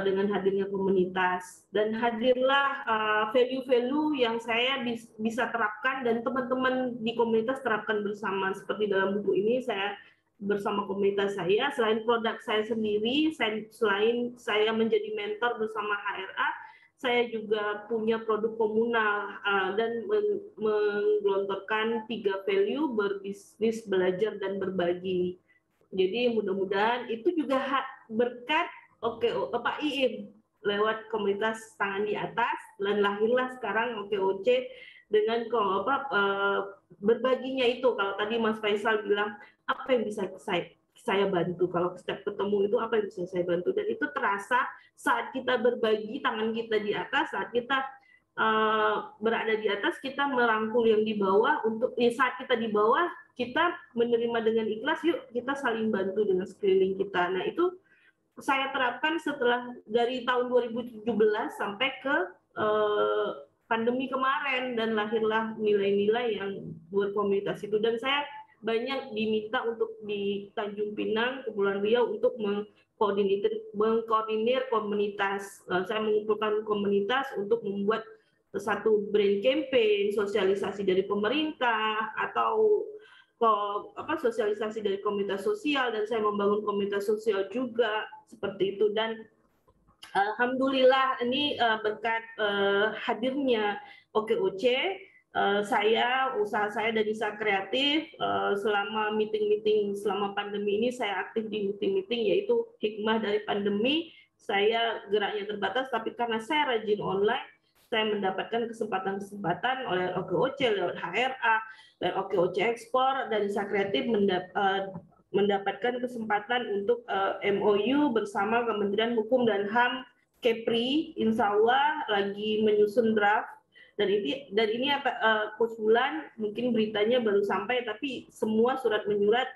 dengan hadirnya komunitas. Dan hadirlah value-value yang saya bisa terapkan dan teman-teman di komunitas terapkan bersama. Seperti dalam buku ini, saya bersama komunitas saya, selain produk saya sendiri, selain saya menjadi mentor bersama HRA, saya juga punya produk komunal dan menggelontorkan 3 value: berbisnis, belajar, dan berbagi. Jadi mudah-mudahan itu juga berkat Pak Iim lewat komunitas Tangan di Atas, dan lahirlah sekarang OKOC dengan berbaginya itu. Kalau tadi Mas Faisal bilang, apa yang bisa saya bantu, kalau setiap ketemu itu apa yang bisa saya bantu, dan itu terasa saat kita berbagi, tangan kita di atas, saat kita berada di atas, kita merangkul yang di bawah. Untuk saat kita di bawah, kita menerima dengan ikhlas, yuk kita saling bantu dengan sekeliling kita. Nah, itu saya terapkan setelah dari tahun 2017 sampai ke pandemi kemarin, dan lahirlah nilai-nilai yang buat komunitas itu. Dan saya banyak diminta untuk di Tanjung Pinang, Kepulauan Riau, untuk mengkoordinir komunitas. Saya mengumpulkan komunitas untuk membuat satu brand campaign, sosialisasi dari pemerintah, atau sosialisasi dari komunitas sosial, dan saya membangun komunitas sosial juga seperti itu. Dan alhamdulillah ini berkat hadirnya OKOC, usaha saya dari Desa Kreatif, selama meeting-meeting selama pandemi ini saya aktif di meeting-meeting, yaitu hikmah dari pandemi. Saya geraknya terbatas, tapi karena saya rajin online, saya mendapatkan kesempatan-kesempatan oleh OKOC lewat HRA, dan OKOC Ekspor, dan Desa Kreatif mendapatkan kesempatan untuk MOU bersama Kementerian Hukum dan HAM, Kepri, insya Allah lagi menyusun draft. Dan ini Coach Bulan, mungkin beritanya baru sampai, tapi semua surat menyurat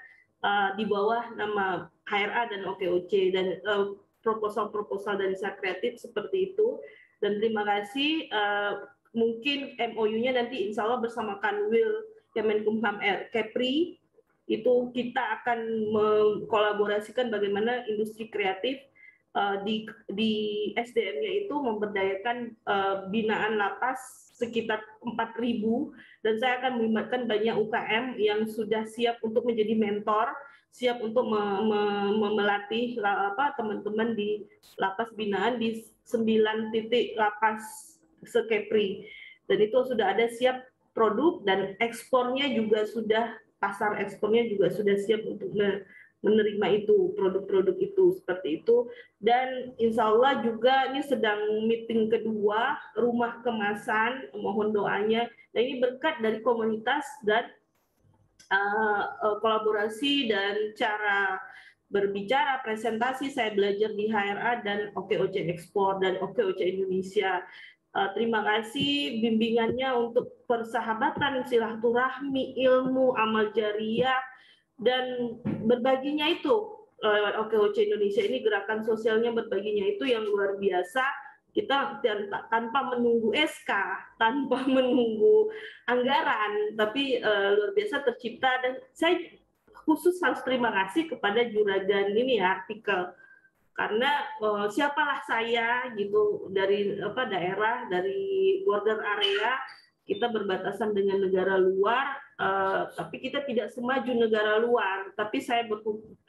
di bawah nama HRA dan OKOC, dan proposal-proposal dari Desa Kreatif seperti itu. Dan terima kasih, mungkin MOU-nya nanti insya Allah bersama Kanwil Kemenkumham Kepri, itu kita akan mengkolaborasikan bagaimana industri kreatif di SDM-nya itu memberdayakan binaan lapas sekitar 4.000, dan saya akan melibatkan banyak UKM yang sudah siap untuk menjadi mentor, siap untuk melatih teman-teman di lapas binaan di 9 titik lapas se-Kepri. Dan itu sudah ada siap produk, dan ekspornya juga sudah, pasar ekspornya juga sudah siap untuk menerima itu, produk-produk itu, seperti itu. Dan insya Allah juga ini sedang meeting kedua, rumah kemasan, mohon doanya. Dan ini berkat dari komunitas dan kolaborasi dan cara berbicara, presentasi, saya belajar di HRA dan OKOC Ekspor dan OKOC Indonesia. Terima kasih bimbingannya untuk persahabatan, silaturahmi, ilmu, amal jariah, dan berbaginya itu lewat OKOC Indonesia ini, gerakan sosialnya berbaginya itu yang luar biasa. Kita tanpa menunggu SK, tanpa menunggu anggaran, tapi luar biasa tercipta. Dan saya khusus harus terima kasih kepada juragan ini ya, artikel karena siapalah saya gitu dari daerah, dari border area, kita berbatasan dengan negara luar, tapi kita tidak semaju negara luar, tapi saya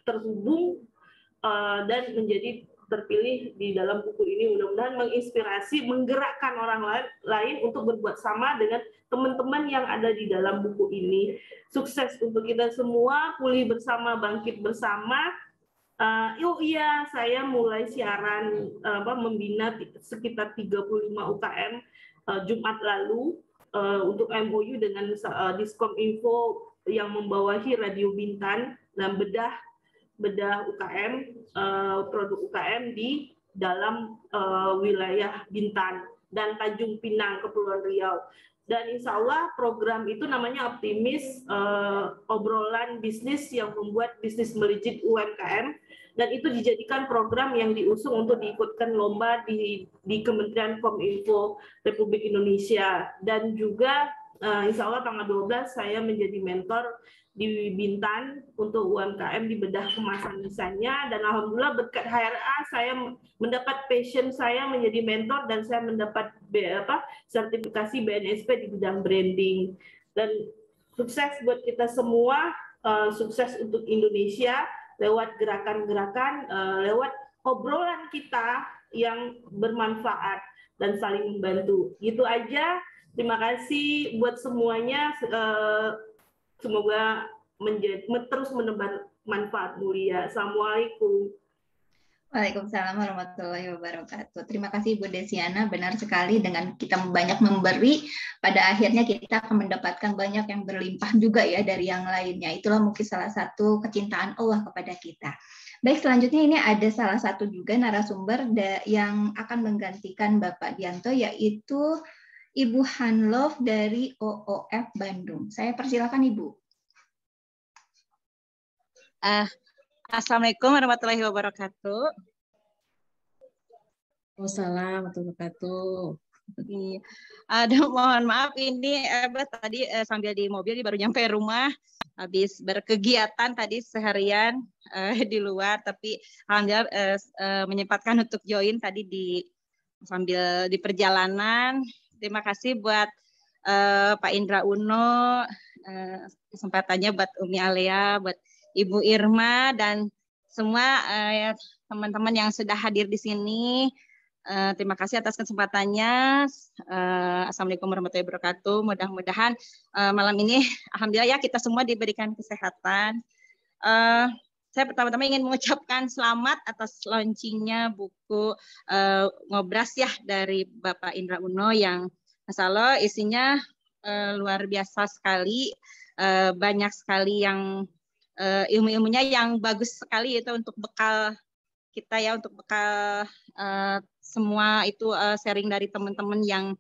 terhubung dan menjadi terpilih di dalam buku ini. Mudah-mudahan menginspirasi, menggerakkan orang lain untuk berbuat sama dengan teman-teman yang ada di dalam buku ini. Sukses untuk kita semua, pulih bersama, bangkit bersama. Iya, saya mulai siaran membina sekitar 35 UKM Jumat lalu untuk MOU dengan Diskom Info yang membawahi Radio Bintan dan bedah UKM, produk UKM di dalam wilayah Bintan dan Tanjung Pinang, Kepulauan Riau. Dan insya Allah program itu namanya Optimis, obrolan bisnis yang membuat bisnis melejit UMKM, dan itu dijadikan program yang diusung untuk diikutkan lomba di Kementerian Kominfo Republik Indonesia. Dan juga insya Allah tanggal 12 saya menjadi mentor di Bintan untuk UMKM di bedah kemasan desainnya, dan alhamdulillah berkat HRA saya mendapat passion saya menjadi mentor, dan saya mendapat sertifikasi BNSP di bidang branding. Dan sukses buat kita semua, sukses untuk Indonesia lewat gerakan-gerakan, lewat obrolan kita yang bermanfaat dan saling membantu. Gitu aja. Terima kasih buat semuanya. Semoga terus menebar manfaat mulia. Assalamualaikum. Waalaikumsalam warahmatullahi wabarakatuh. Terima kasih Bu Desiana, benar sekali, dengan kita banyak memberi, pada akhirnya kita akan mendapatkan banyak yang berlimpah juga ya dari yang lainnya. Itulah mungkin salah satu kecintaan Allah kepada kita. Baik, selanjutnya ini ada salah satu juga narasumber yang akan menggantikan Bapak Dianto, yaitu Ibu Hanlov dari OOF Bandung. Saya persilakan Ibu. Assalamualaikum warahmatullahi wabarakatuh. Wassalamualaikum warahmatullahi wabarakatuh. Aduh, mohon maaf ini tadi sambil di mobil baru nyampe rumah, habis berkegiatan tadi seharian di luar, tapi alhamdulillah menyempatkan untuk join tadi sambil di perjalanan. Terima kasih buat Pak Indra Uno, kesempatannya buat Umi Alia, buat Ibu Irma, dan semua teman-teman yang sudah hadir di sini. Terima kasih atas kesempatannya. Assalamualaikum warahmatullahi wabarakatuh. Mudah-mudahan malam ini, alhamdulillah ya, kita semua diberikan kesehatan. Saya pertama-tama ingin mengucapkan selamat atas launchingnya buku Ngobras ya dari Bapak Indra Uno, yang Masya Allah isinya luar biasa sekali, banyak sekali yang ilmu-ilmunya yang bagus sekali, itu untuk bekal kita ya, untuk bekal semua itu sharing dari teman-teman yang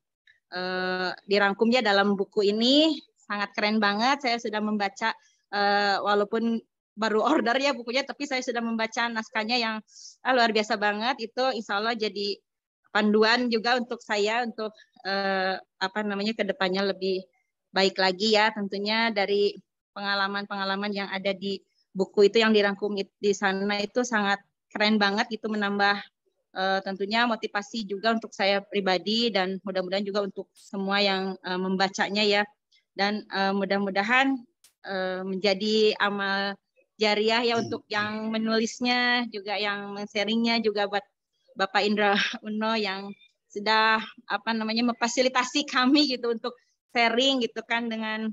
dirangkumnya dalam buku ini. Sangat keren banget. Saya sudah membaca, walaupun baru order ya bukunya, tapi saya sudah membaca naskahnya yang luar biasa banget. Itu insya Allah jadi panduan juga untuk saya untuk ke depannya lebih baik lagi ya, tentunya dari pengalaman-pengalaman yang ada di buku itu yang dirangkum di sana itu sangat keren banget, itu menambah tentunya motivasi juga untuk saya pribadi, dan mudah-mudahan juga untuk semua yang membacanya ya, dan mudah-mudahan menjadi amal jariah ya untuk yang menulisnya juga, yang men-sharingnya juga buat Bapak Indra Uno yang sudah memfasilitasi kami gitu untuk sharing gitu kan, dengan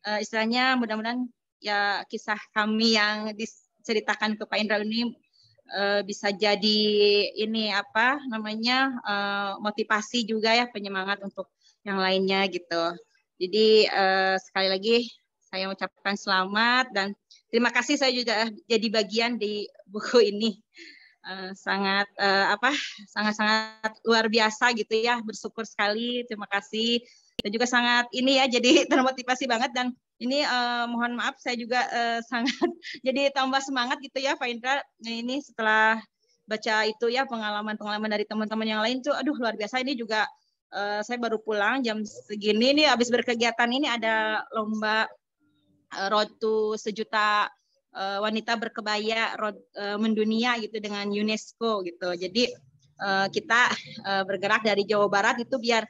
istilahnya mudah-mudahan ya kisah kami yang diceritakan ke Pak Indra ini bisa jadi ini motivasi juga ya, penyemangat untuk yang lainnya gitu. Jadi sekali lagi saya ucapkan selamat dan terima kasih, saya juga jadi bagian di buku ini. Sangat luar biasa gitu ya, bersyukur sekali, terima kasih. Dan juga sangat ini ya, jadi termotivasi banget, dan ini mohon maaf saya juga sangat jadi tambah semangat gitu ya Pak Indra. Ini setelah baca itu ya pengalaman-pengalaman dari teman-teman yang lain tuh, aduh luar biasa. Ini juga saya baru pulang jam segini nih, habis berkegiatan ini ada lomba Road to 1 juta wanita berkebaya mendunia gitu dengan UNESCO gitu. Jadi kita bergerak dari Jawa Barat itu biar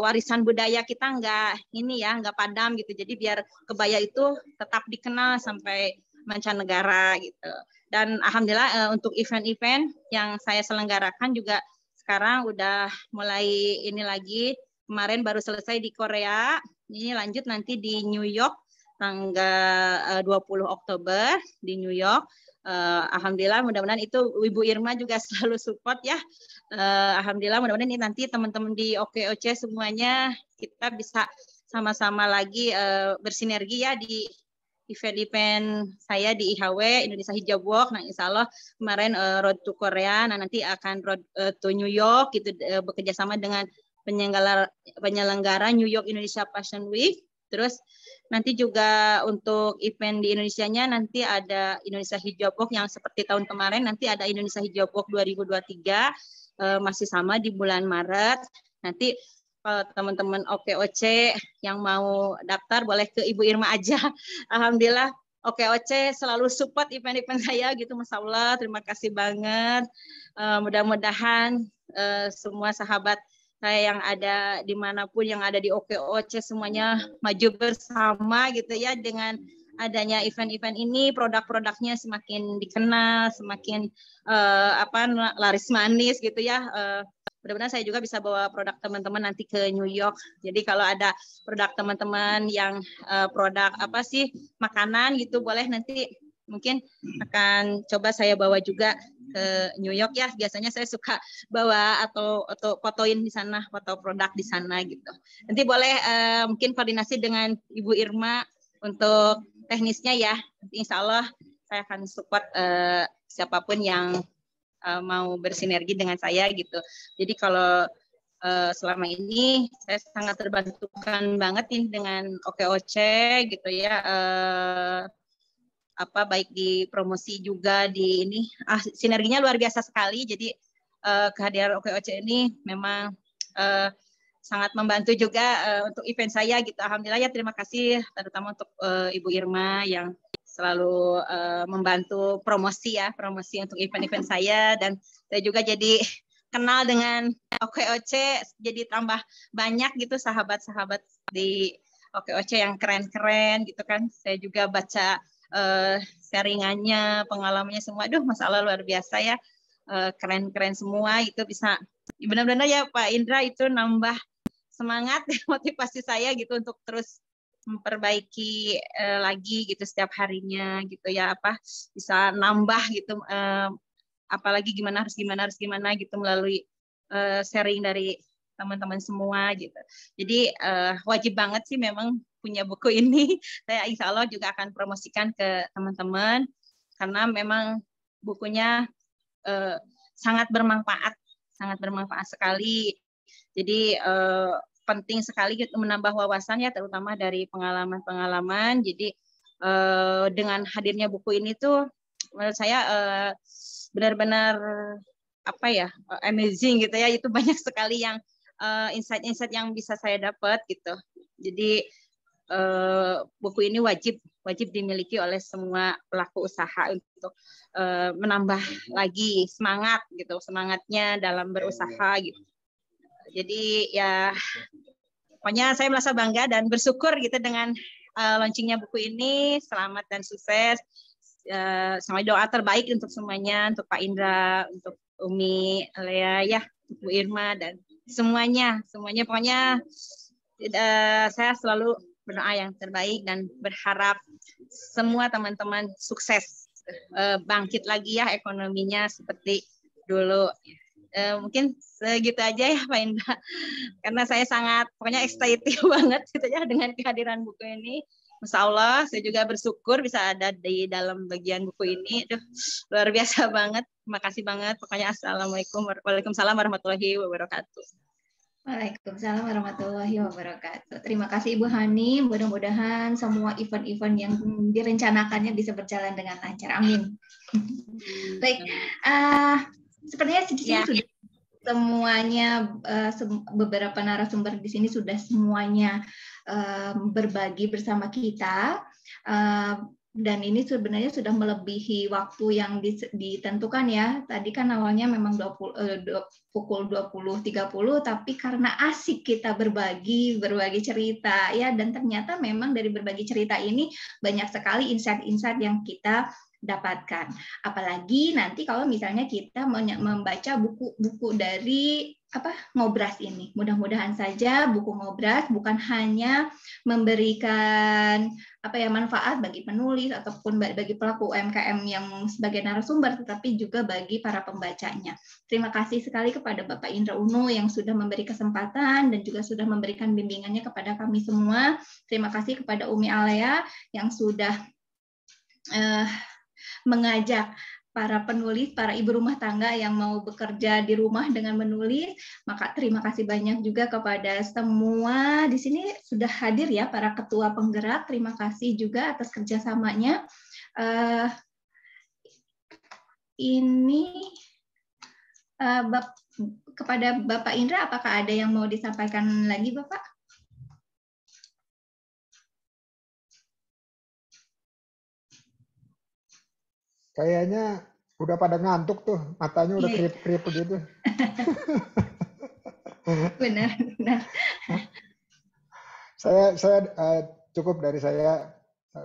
warisan budaya kita nggak padam gitu. Jadi biar kebaya itu tetap dikenal sampai mancanegara gitu. Dan alhamdulillah untuk event-event yang saya selenggarakan juga sekarang udah mulai ini lagi. Kemarin baru selesai di Korea. Ini lanjut nanti di New York tanggal 20 Oktober di New York. Alhamdulillah mudah-mudahan itu Ibu Irma juga selalu support ya. Alhamdulillah mudah-mudahan ini nanti teman-teman di OKOC semuanya kita bisa sama-sama lagi bersinergi ya di event-event saya di IHW Indonesia Hijab Walk. Nah, insya Allah kemarin Road to Korea, nah nanti akan Road to New York gitu bekerja sama dengan penyelenggara New York Indonesia Fashion Week. Terus nanti juga untuk event di Indonesianya nanti ada Indonesia Hijab Walk yang seperti tahun kemarin, nanti ada Indonesia Hijab Walk 2023 masih sama di bulan Maret. Nanti teman-teman OKOC yang mau daftar boleh ke Ibu Irma aja. Alhamdulillah OKOC selalu support event-event saya gitu, Masya Allah. Terima kasih banget. Mudah-mudahan semua sahabat saya yang ada dimanapun yang ada di OKOC semuanya maju bersama gitu ya, dengan adanya event-event ini produk-produknya semakin dikenal, semakin laris manis gitu ya. Mudah-mudahan saya juga bisa bawa produk teman-teman nanti ke New York. Jadi kalau ada produk teman-teman yang produk makanan gitu, boleh nanti mungkin akan coba saya bawa juga ke New York ya. Biasanya saya suka bawa atau fotoin di sana, foto produk di sana gitu. Nanti boleh mungkin koordinasi dengan Ibu Irma untuk teknisnya ya. Nanti insya Allah saya akan support siapapun yang mau bersinergi dengan saya gitu. Jadi kalau selama ini saya sangat terbantukan banget nih dengan OKOC gitu ya. Baik di promosi juga di ini. Sinerginya luar biasa sekali. Jadi kehadiran OKOC ini memang sangat membantu juga untuk event saya gitu. Alhamdulillah ya, terima kasih terutama untuk Ibu Irma yang selalu membantu promosi untuk event-event saya, dan saya juga jadi kenal dengan OKOC, jadi tambah banyak gitu sahabat-sahabat di OKOC yang keren-keren gitu kan. Saya juga baca sharingannya, pengalamannya semua, aduh Masya Allah luar biasa ya, keren-keren semua. Itu bisa benar-benar ya Pak Indra, itu nambah semangat motivasi saya gitu untuk terus memperbaiki lagi gitu setiap harinya gitu ya, bisa nambah gitu, apalagi gimana harus gimana gitu melalui sharing dari teman-teman semua gitu. Jadi wajib banget sih memang punya buku ini. Saya insya Allah juga akan promosikan ke teman-teman karena memang bukunya sangat bermanfaat sekali. Jadi penting sekali menambah wawasan ya, terutama dari pengalaman-pengalaman. Jadi dengan hadirnya buku ini tuh menurut saya benar-benar amazing gitu ya. Itu banyak sekali yang insight-insight yang bisa saya dapat gitu. Jadi buku ini wajib dimiliki oleh semua pelaku usaha untuk menambah lagi semangatnya dalam berusaha gitu. Jadi ya pokoknya saya merasa bangga dan bersyukur gitu dengan launchingnya buku ini. Selamat dan sukses. Sama doa terbaik untuk semuanya, untuk Pak Indra, untuk Umi, Lea ya, Bu Irma dan semuanya pokoknya saya selalu berdoa yang terbaik dan berharap semua teman-teman sukses, bangkit lagi ya ekonominya seperti dulu. Mungkin segitu aja ya Pak Indra, karena saya sangat pokoknya excited banget gitu ya dengan kehadiran buku ini. Masya Allah, saya juga bersyukur bisa ada di dalam bagian buku ini. Aduh, luar biasa banget. Terima kasih banget. Pokoknya assalamualaikum, waalaikumsalam warahmatullahi wabarakatuh. Waalaikumsalam warahmatullahi wabarakatuh. Terima kasih Ibu Hani. Mudah-mudahan semua event-event yang direncanakannya bisa berjalan dengan lancar. Amin. Baik, sepertinya sudah semuanya, beberapa narasumber di sini sudah semuanya berbagi bersama kita. Dan ini sebenarnya sudah melebihi waktu yang ditentukan ya. Tadi kan awalnya memang pukul 20.30, tapi karena asik kita berbagi cerita ya, dan ternyata memang dari berbagi cerita ini banyak sekali insight-insight yang kita dapatkan. Apalagi nanti kalau misalnya kita membaca buku-buku dari Ngobras ini. Mudah-mudahan saja buku Ngobras bukan hanya memberikan manfaat bagi penulis ataupun bagi pelaku UMKM yang sebagai narasumber, tetapi juga bagi para pembacanya. Terima kasih sekali kepada Bapak Indra Uno yang sudah memberi kesempatan dan juga sudah memberikan bimbingannya kepada kami semua. Terima kasih kepada Umi Alea yang sudah mengajak para penulis, para ibu rumah tangga yang mau bekerja di rumah dengan menulis. Maka terima kasih banyak juga kepada semua di sini sudah hadir ya para ketua penggerak. Terima kasih juga atas kerjasamanya. Kepada Bapak Indra, apakah ada yang mau disampaikan lagi, Bapak? Kayaknya udah pada ngantuk tuh, matanya udah kerip-kerip begitu. Benar. Saya cukup dari saya.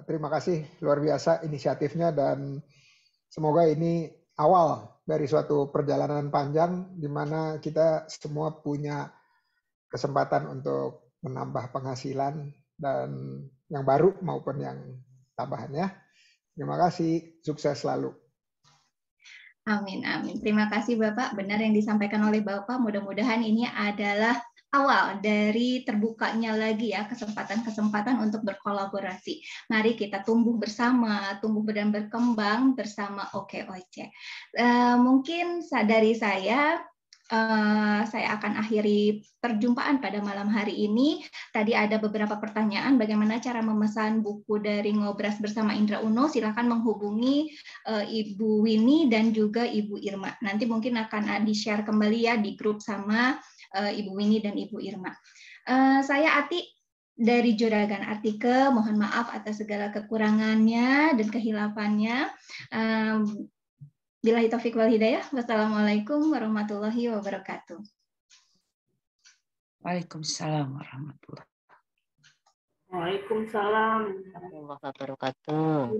Terima kasih luar biasa inisiatifnya, dan semoga ini awal dari suatu perjalanan panjang di mana kita semua punya kesempatan untuk menambah penghasilan dan yang baru maupun yang tambahan ya. Terima kasih, sukses selalu. Amin, amin. Terima kasih Bapak. Benar yang disampaikan oleh Bapak. Mudah-mudahan ini adalah awal dari terbukanya lagi ya kesempatan-kesempatan untuk berkolaborasi. Mari kita tumbuh bersama, tumbuh dan berkembang bersama OKOC. Mungkin dari saya akan akhiri perjumpaan pada malam hari ini. Tadi ada beberapa pertanyaan bagaimana cara memesan buku dari Ngobras bersama Indra Uno. Silakan menghubungi Ibu Winnie dan juga Ibu Irma. Nanti mungkin akan di-share kembali ya di grup sama Ibu Winnie dan Ibu Irma. Saya Ati dari Juragan Artike, mohon maaf atas segala kekurangannya dan kehilafannya. Billahi taufiq wal hidayah. Wassalamualaikum warahmatullahi wabarakatuh. Waalaikumsalam warahmatullahi wabarakatuh. Waalaikumsalam warahmatullahi wabarakatuh.